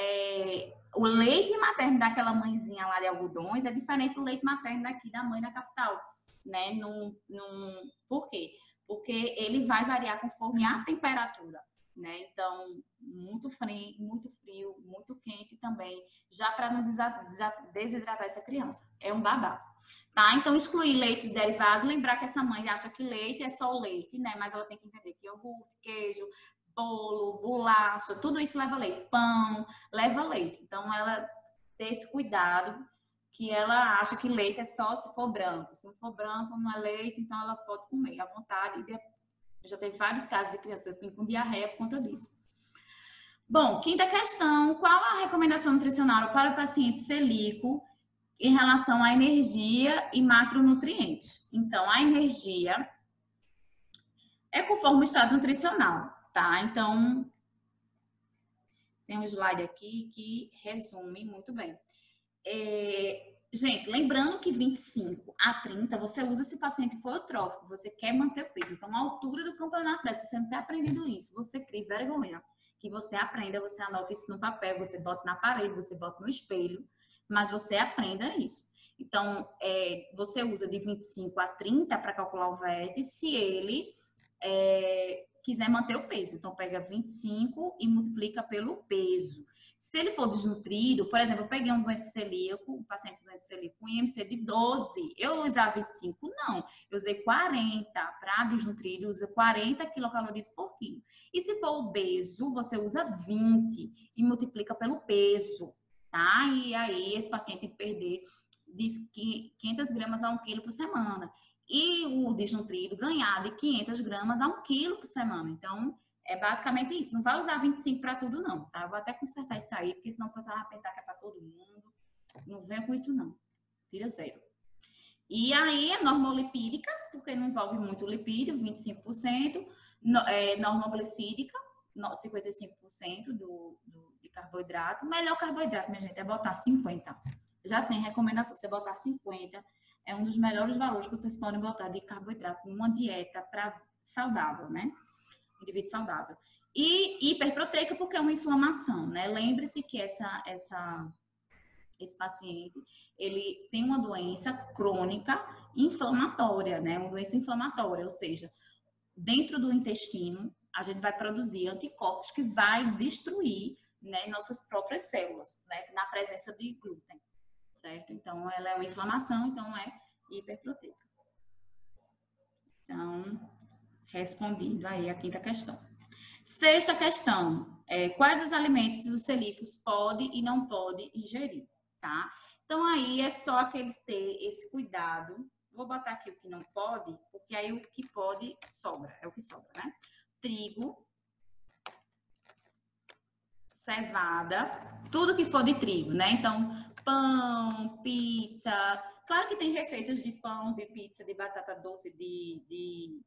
o leite materno daquela mãezinha lá de algodões é diferente do leite materno daqui da mãe da capital, né? Por quê? Porque ele vai variar conforme a temperatura, né? Então, muito frio, muito quente também, já para não desidratar essa criança. É um babá. Tá? Então, excluir leites derivados, lembrar que essa mãe acha que leite é só o leite, né? Mas ela tem que entender que iogurte, queijo, bolo, bolacha, tudo isso leva leite. Pão, leva leite. Então, ela ter esse cuidado, que ela acha que leite é só se for branco. Se não for branco, não é leite, então ela pode comer à vontade. Já teve vários casos de criança com diarreia por conta disso. Bom, quinta questão. Qual a recomendação nutricional para o paciente celíaco em relação à energia e macronutrientes? Então, a energia é conforme o estado nutricional, tá? Então, tem um slide aqui que resume muito bem. Gente, lembrando que 25 a 30, você usa se o paciente for eutrófico, você quer manter o peso. Então, a altura do campeonato dessa, você não tem aprendido isso, você cria vergonha. Que você aprenda, você anota isso no papel, você bota na parede, você bota no espelho, mas você aprenda isso. Então, você usa de 25 a 30 para calcular o VET, se ele quiser manter o peso. Então, pega 25 e multiplica pelo peso. Se ele for desnutrido, por exemplo, eu peguei um doente celíaco, um paciente com doença celíaca com IMC de 12, eu usava 25? Não, eu usei 40 para desnutrido, usa 40 quilocalorias por quilo. E se for obeso, você usa 20 e multiplica pelo peso, tá? E aí esse paciente tem que perder de 500 gramas a 1 quilo por semana. E o desnutrido ganhar de 500 gramas a 1 quilo por semana. Então, é basicamente isso. Não vai usar 25 para tudo, não, tá? Vou até consertar isso aí, porque senão o pessoal vai pensar que é para todo mundo. Não venha com isso, não. Tira 0. E aí, a normolipídica, porque não envolve muito lipídio, 25%. Normoglicídica, 55% de carboidrato. Melhor carboidrato, minha gente, é botar 50. Já tem recomendação, você botar 50. É um dos melhores valores que vocês podem botar de carboidrato numa dieta saudável, né? Indivíduo saudável. E hiperproteica, porque é uma inflamação, né? Lembre-se que esse paciente, ele tem uma doença crônica inflamatória, né? Uma doença inflamatória, ou seja, dentro do intestino, a gente vai produzir anticorpos que vai destruir, né, nossas próprias células, né? Na presença de glúten, certo? Então, ela é uma inflamação, então é hiperproteica. Então, respondido aí a quinta questão. Sexta questão, quais os alimentos os celíacos pode e não pode ingerir, tá? Então, aí é só aquele ter esse cuidado. Vou botar aqui o que não pode, porque aí o que pode sobra, é o que sobra, né? Trigo, cevada, tudo que for de trigo, né? Então, pão, pizza. Claro que tem receitas de pão, de pizza, de batata doce, de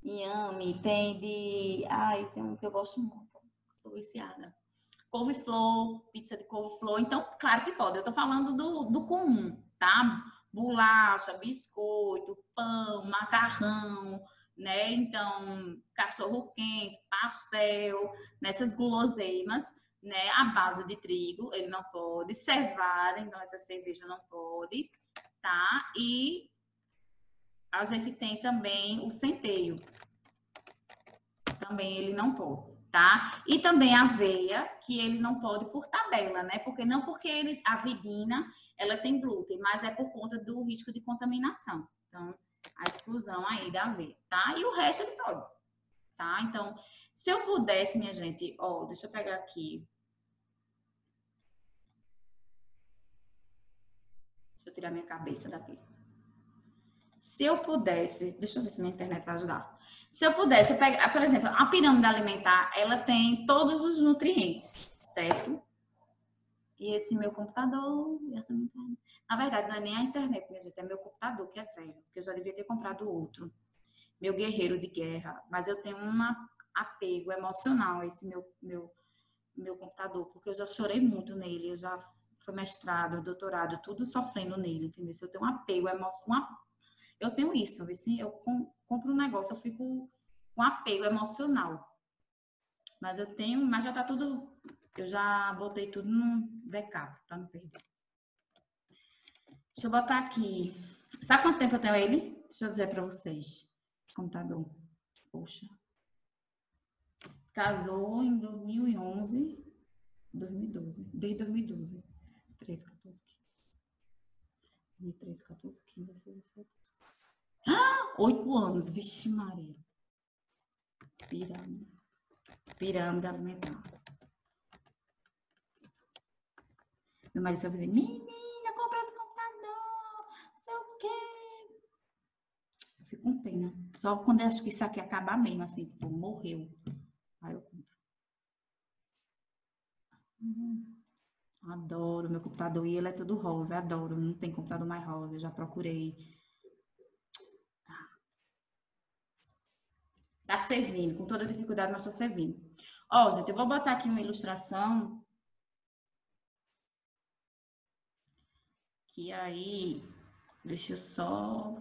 inhame, tem de... Ai, tem um que eu gosto muito, sou viciada. Couve-flor, pizza de couve-flor. Então, claro que pode. Eu tô falando do comum, tá? Bolacha, biscoito, pão, macarrão, né? Então, cachorro-quente, pastel, nessas guloseimas, né? A base de trigo, ele não pode. Cevada, então essa cerveja não pode, tá? E a gente tem também o centeio. Também ele não pode, tá? E também a aveia, que ele não pode por tabela, né? Porque não porque a avidina, ela tem glúten, mas é por conta do risco de contaminação. Então, a exclusão aí da aveia, tá? E o resto ele pode, tá? Então, se eu pudesse, minha gente, ó, deixa eu pegar aqui. Deixa eu tirar minha cabeça daqui. Se eu pudesse, deixa eu ver se minha internet vai ajudar. Se eu pudesse pegar, por exemplo, a pirâmide alimentar, ela tem todos os nutrientes, certo? E esse meu computador, essa minha internet. Na verdade, não é nem a internet, minha gente, é meu computador que é velho, porque eu já devia ter comprado outro. meu guerreiro de guerra, mas eu tenho um apego emocional a esse meu computador, porque eu já chorei muito nele, eu já fui mestrado, doutorado, tudo sofrendo nele, entendeu? Se eu tenho um apego emocional, eu tenho isso, assim, eu compro um negócio, eu fico com apego emocional. Mas eu tenho, mas já tá tudo, eu já botei tudo no backup, para não perder. Deixa eu botar aqui. Sabe quanto tempo eu tenho ele? Deixa eu dizer para vocês. Computador. Poxa. Casou em 2011, 2012. Desde 2012. 13, 14, 15. 2013, 14, 15, 16, 17. 8 anos. Vixe Maria. Pirâmide. Pirâmide alimentar. Meu marido só vai dizer, menina, compra outro computador, não sei o quê. Eu fico com pena. Só quando eu acho que isso aqui acabar mesmo, assim, tipo, morreu. Aí eu compro. Adoro meu computador. E ele é todo rosa, adoro. Não tem computador mais rosa, eu já procurei. Tá servindo, com toda dificuldade, mas tá servindo. Ó, gente, eu vou botar aqui uma ilustração. Que aí, deixa eu só...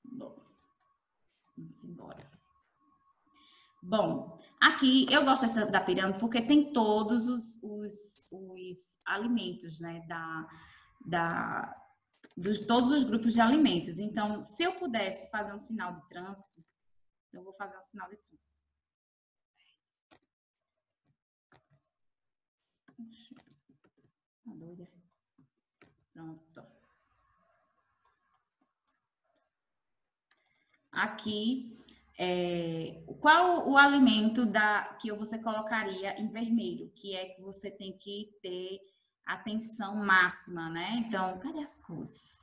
Bom, vamos embora. Bom, aqui eu gosto da pirâmide porque tem todos os alimentos, né? Todos os grupos de alimentos. Então, se eu pudesse fazer um sinal de trânsito, eu vou fazer um sinal de trânsito. Tá doida? Pronto. Aqui, qual o alimento que você colocaria em vermelho? Que é que você tem que ter atenção máxima, né? Então, cadê as cores?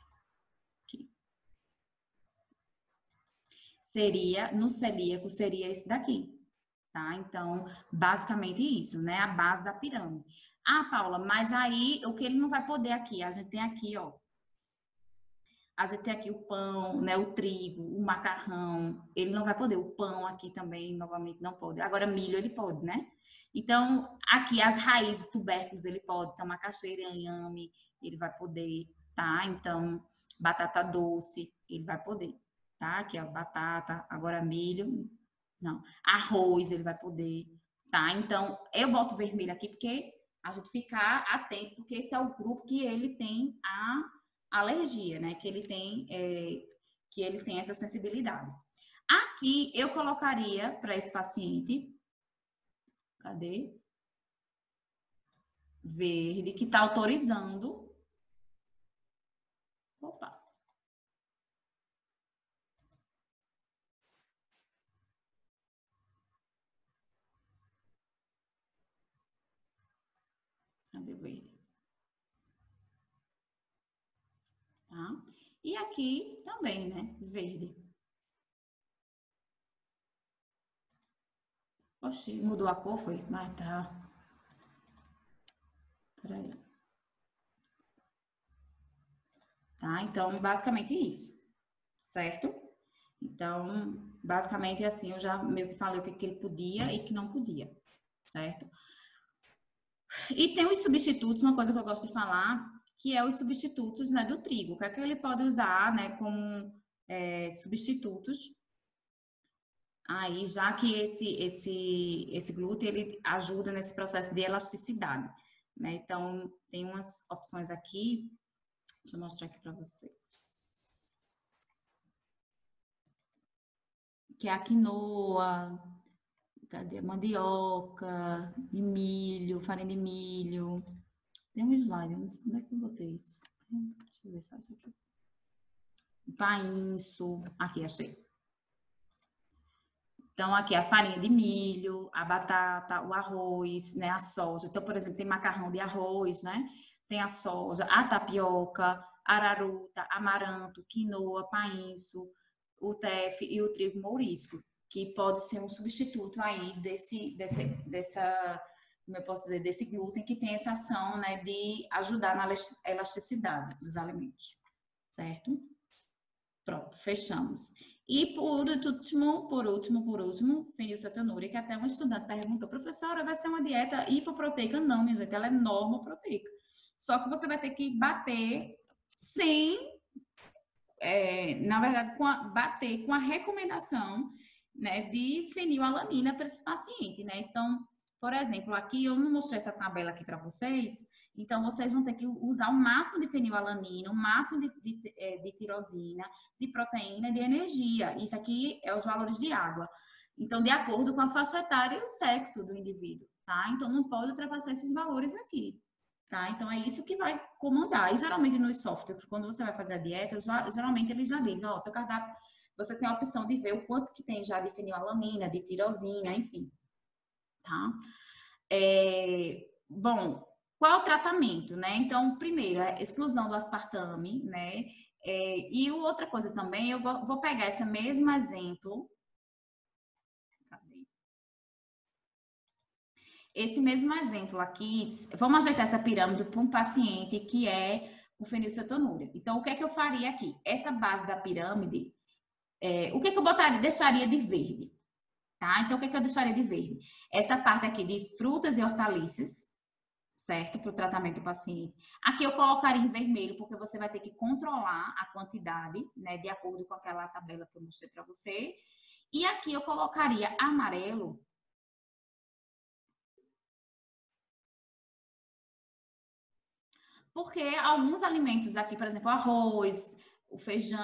Aqui. No celíaco, seria esse daqui, tá? Então, basicamente isso, né? A base da pirâmide. Ah, Paula, mas aí o que ele não vai poder aqui? A gente tem aqui, ó. A gente tem aqui o pão, né, o trigo, o macarrão. Ele não vai poder. O pão aqui também, novamente, não pode. Agora, milho ele pode, né? Então, aqui as raízes, tubérculos, ele pode. Então, macaxeira, inhame, ele vai poder, tá? Então, batata doce, ele vai poder, tá? Aqui, ó, batata. Agora, milho, não. Arroz, ele vai poder, tá? Então, eu boto vermelho aqui porque a gente ficar atento, porque esse é o grupo que ele tem a alergia, né? Que ele tem essa sensibilidade. Aqui eu colocaria para esse paciente, cadê? Verde, que está autorizando. Opa. Cadê o verde? Tá? E aqui também, né? Verde. Oxi, mudou a cor, foi? Mas tá. Peraí. Tá? Então, basicamente isso. Certo? Então, basicamente assim, eu já meio que falei o que ele podia e que não podia. Certo? E tem os substitutos, uma coisa que eu gosto de falar, que é os substitutos, né, do trigo. O que é que ele pode usar, né, como substitutos? Aí, já que esse glúten, ele ajuda nesse processo de elasticidade, né? Então, tem umas opções aqui, deixa eu mostrar aqui para vocês. Que é a quinoa, cadê? Mandioca, de milho, farinha de milho. Tem um slide, não sei onde é que eu botei isso. Deixa eu ver se acha aqui. Painço, aqui achei. Então, aqui a farinha de milho, a batata, o arroz, né, a soja. Então, por exemplo, tem macarrão de arroz, né? Tem a soja, a tapioca, araruta, amaranto, quinoa, painço, o teff e o trigo mourisco, que pode ser um substituto aí como eu posso dizer, desse glúten que tem essa ação, né, de ajudar na elasticidade dos alimentos, certo? Pronto, fechamos. E por último, fenilcetonúria, que até um estudante perguntou, professora, vai ser uma dieta hipoproteica? Não, minha gente, ela é normoproteica. Só que você vai ter que bater sem, na verdade, bater com a recomendação, né, de fenilalanina para esse paciente, né? Então, por exemplo, aqui eu não mostrei essa tabela aqui para vocês, então vocês vão ter que usar o máximo de fenilalanina, o máximo de tirosina, de proteína e de energia. Isso aqui é os valores de água. Então, de acordo com a faixa etária e o sexo do indivíduo, tá? Então, não pode ultrapassar esses valores aqui. Tá? Então, é isso que vai comandar. E geralmente nos softwares, quando você vai fazer a dieta, geralmente ele já diz, ó, seu cardápio, você tem a opção de ver o quanto que tem já de fenilalanina, de tirosina, enfim. Tá? Bom, qual é o tratamento, né? Então, primeiro, é exclusão do aspartame, né? E outra coisa também, eu vou pegar esse mesmo exemplo. Esse mesmo exemplo aqui, vamos ajeitar essa pirâmide para um paciente que é com fenilcetonúria. Então, o que é que eu faria aqui? Essa base da pirâmide, o que é que eu deixaria de verde? Tá? Então, o que é que eu deixaria de verde? Essa parte aqui de frutas e hortaliças, certo? Para o tratamento do paciente. Aqui eu colocaria em vermelho, porque você vai ter que controlar a quantidade, né? De acordo com aquela tabela que eu mostrei para você. E aqui eu colocaria amarelo, porque alguns alimentos aqui, por exemplo, o arroz, o feijão,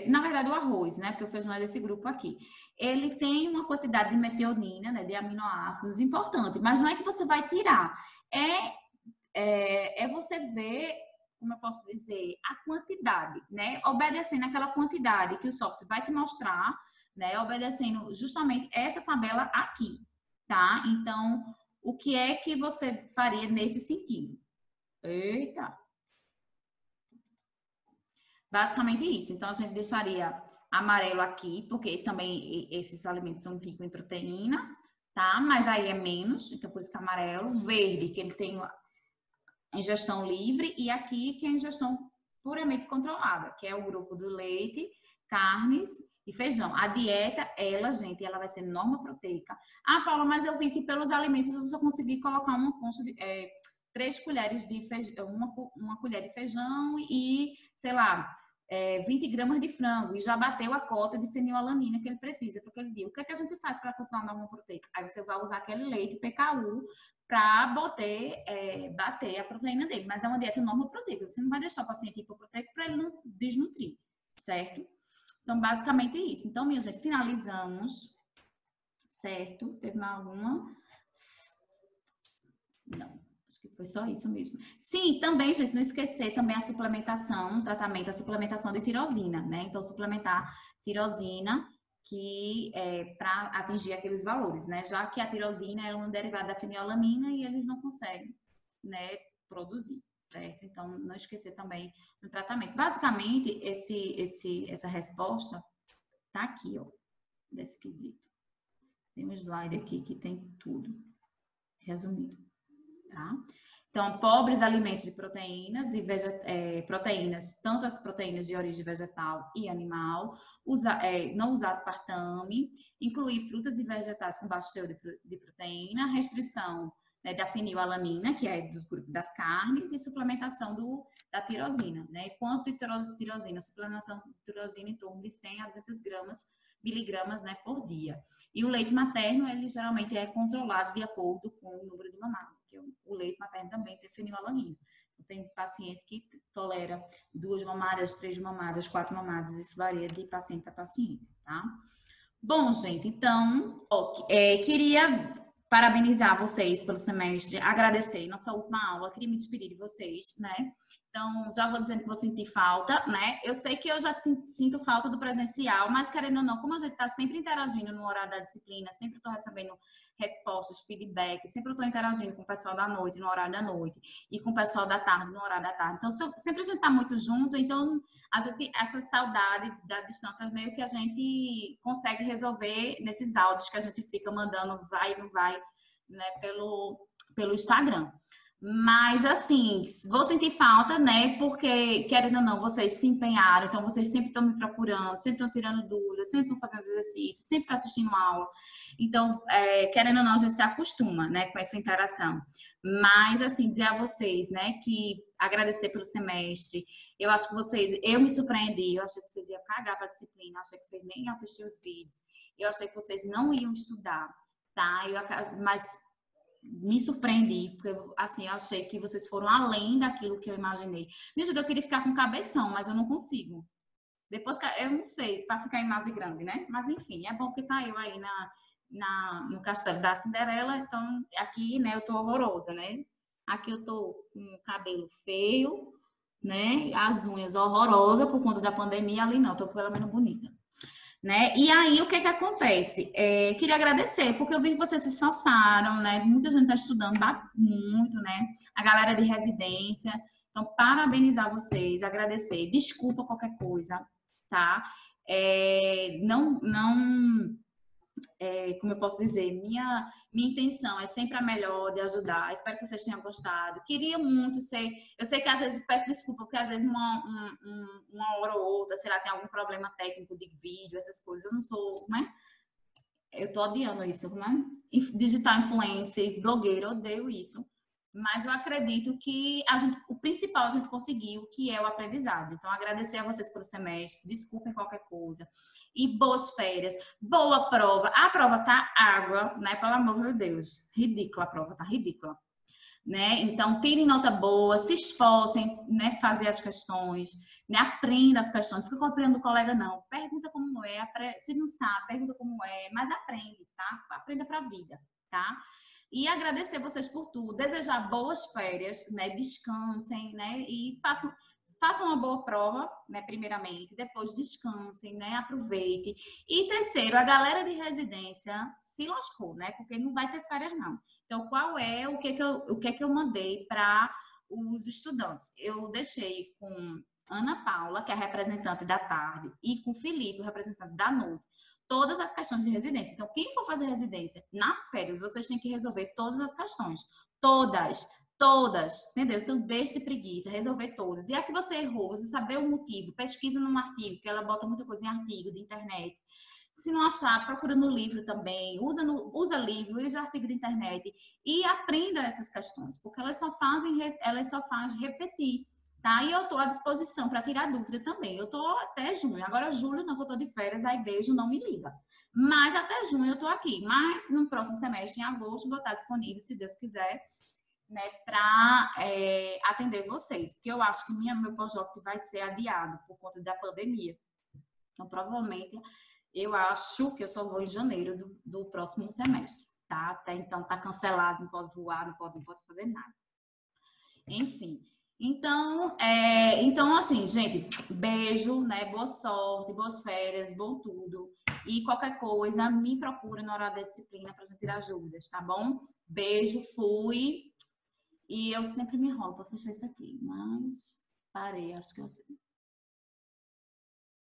na verdade o arroz, né? Porque o feijão é desse grupo aqui. Ele tem uma quantidade de metionina, né? De aminoácidos importante, mas não é que você vai tirar. É você ver, como eu posso dizer, a quantidade, né? Obedecendo aquela quantidade que o software vai te mostrar, né? Obedecendo justamente essa tabela aqui, tá? Então, o que é que você faria nesse sentido? Eita! Basicamente isso. Então, a gente deixaria amarelo aqui, porque também esses alimentos são ricos em proteína, tá? Mas aí é menos, então por isso que é amarelo. Verde, que ele tem ingestão livre, e aqui que é a ingestão puramente controlada, que é o grupo do leite, carnes e feijão. A dieta, gente, ela vai ser normoproteica. Ah, Paula, mas eu vi que pelos alimentos eu só consegui colocar uma concha de 3 colheres de feijão, uma colher de feijão e, sei lá, 20 gramas de frango, e já bateu a cota de fenilalanina que ele precisa para aquele dia. O que é que a gente faz para continuar normoproteica? Aí você vai usar aquele leite PKU para bater a proteína dele, mas é uma dieta normoproteica. Você não vai deixar o paciente hipoproteico para ele não desnutrir, certo? Então, basicamente é isso. Então, minha gente, finalizamos, certo? Teve mais alguma? Não. Foi só isso mesmo. Sim, também, gente, não esquecer também a suplementação, o tratamento, a suplementação de tirosina, né? Então, suplementar tirosina que para atingir aqueles valores, né? Já que a tirosina é um derivado da fenilalanina e eles não conseguem, né, produzir, certo? Então, não esquecer também no tratamento. Basicamente, essa resposta tá aqui, ó, desse quesito. Tem um slide aqui que tem tudo resumido. Tá? Então, pobres alimentos de proteínas e proteínas, tanto as proteínas de origem vegetal e animal, não usar aspartame, incluir frutas e vegetais com baixo teor de proteína, restrição, né, da fenilalanina, que é dos grupos das carnes, e suplementação da tirosina, né? Quanto de tirosina? Suplementação de tirosina em torno de 100 a 200 miligramas, né, por dia. E o leite materno, ele geralmente é controlado de acordo com o número de mamadas, porque o leite materno também tem fenilalanina. Tem paciente que tolera 2 mamadas, 3 mamadas, 4 mamadas, isso varia de paciente para paciente, tá? Bom, gente, então, queria parabenizar vocês pelo semestre, agradecer nossa última aula, queria me despedir de vocês, né? Então, já vou dizendo que vou sentir falta, né? Eu sei que eu já sinto falta do presencial, mas querendo ou não, como a gente está sempre interagindo no horário da disciplina, sempre estou recebendo respostas, feedback, sempre estou interagindo com o pessoal da noite, no horário da noite, e com o pessoal da tarde, no horário da tarde. Então, sempre a gente está muito junto, então essa saudade da distância meio que a gente consegue resolver nesses áudios que a gente fica mandando, vai e não vai, né, pelo Instagram. Mas, assim, vou sentir falta, né? Porque, querendo ou não, vocês se empenharam, então vocês sempre estão me procurando, sempre estão tirando dúvidas, sempre estão fazendo exercícios, sempre estão assistindo aula. Então, querendo ou não, a gente se acostuma, né, com essa interação. Mas, assim, dizer a vocês, né, que agradecer pelo semestre. Eu acho que eu me surpreendi, eu achei que vocês iam cagar para a disciplina, eu achei que vocês nem iam assistir os vídeos, eu achei que vocês não iam estudar, tá? Mas me surpreendi, porque assim, eu achei que vocês foram além daquilo que eu imaginei. Me ajuda, eu queria ficar com cabeção, mas eu não consigo. Depois que eu não sei, para ficar em imagem grande, né? Mas enfim, é bom que tá eu aí no castelo da Cinderela, então aqui, né, eu tô horrorosa, né? Aqui eu tô com o cabelo feio, né? As unhas horrorosas por conta da pandemia, ali não, tô pelo menos bonita. Né? E aí, o que que acontece? Queria agradecer, porque eu vi que vocês se esforçaram, né? Muita gente está estudando muito, né? A galera de residência. Então, parabenizar vocês, agradecer. Desculpa qualquer coisa, tá? Não, como eu posso dizer, minha intenção é sempre a melhor de ajudar. Espero que vocês tenham gostado. Queria muito ser. Eu sei que às vezes peço desculpa, porque às vezes uma hora ou outra, sei lá, tem algum problema técnico de vídeo, essas coisas. Eu não sou, né? Eu tô odiando isso, né? Digital influencer, blogueira, odeio isso. Mas eu acredito que o principal a gente conseguiu, que é o aprendizado. Então, agradecer a vocês pelo semestre, desculpem qualquer coisa. E boas férias, boa prova. A prova tá água, né? Pelo amor de Deus. Ridícula a prova, tá ridícula. Né? Então, tirem nota boa, se esforcem, né? Fazer as questões, né? Aprenda as questões. Não fica copiando do colega, não. Pergunta como é, se não sabe, pergunta como é, mas aprende, tá? Aprenda para a vida, tá? E agradecer vocês por tudo, desejar boas férias, né? Descansem, né? E façam uma boa prova, né? Primeiramente, depois descansem, né? Aproveitem. E terceiro, a galera de residência se lascou, né? Porque não vai ter férias, não. Então, o que que eu mandei para os estudantes? Eu deixei com Ana Paula, que é a representante da tarde, e com Felipe, o representante da noite, todas as questões de residência. Então, quem for fazer residência nas férias, vocês têm que resolver todas as questões. Todas, entendeu? Então, deixe de preguiça, resolver todas. E a que você errou, você saber o motivo, pesquisa num artigo, que ela bota muita coisa em artigo de internet. Se não achar, procura no livro também, usa livro, usa artigo de internet e aprenda essas questões, porque elas só fazem repetir. Tá? E eu estou à disposição para tirar dúvida também. Eu estou até junho. Agora, julho, não, que eu estou de férias, aí beijo, não me liga. Mas até junho eu estou aqui. Mas no próximo semestre, em agosto, vou estar disponível, se Deus quiser, né, para atender vocês. Porque eu acho que meu pós-doc vai ser adiado por conta da pandemia. Então, provavelmente, eu acho que eu só vou em janeiro do próximo semestre. Tá? Até então, está cancelado, não pode voar, não pode fazer nada. Enfim. Então, assim, gente, beijo, né? Boa sorte, boas férias, bom tudo. E qualquer coisa, me procura na hora da disciplina pra gente tirar dúvidas, tá bom? Beijo, fui. E eu sempre me enrolo pra fechar isso aqui, mas parei, acho que eu sei.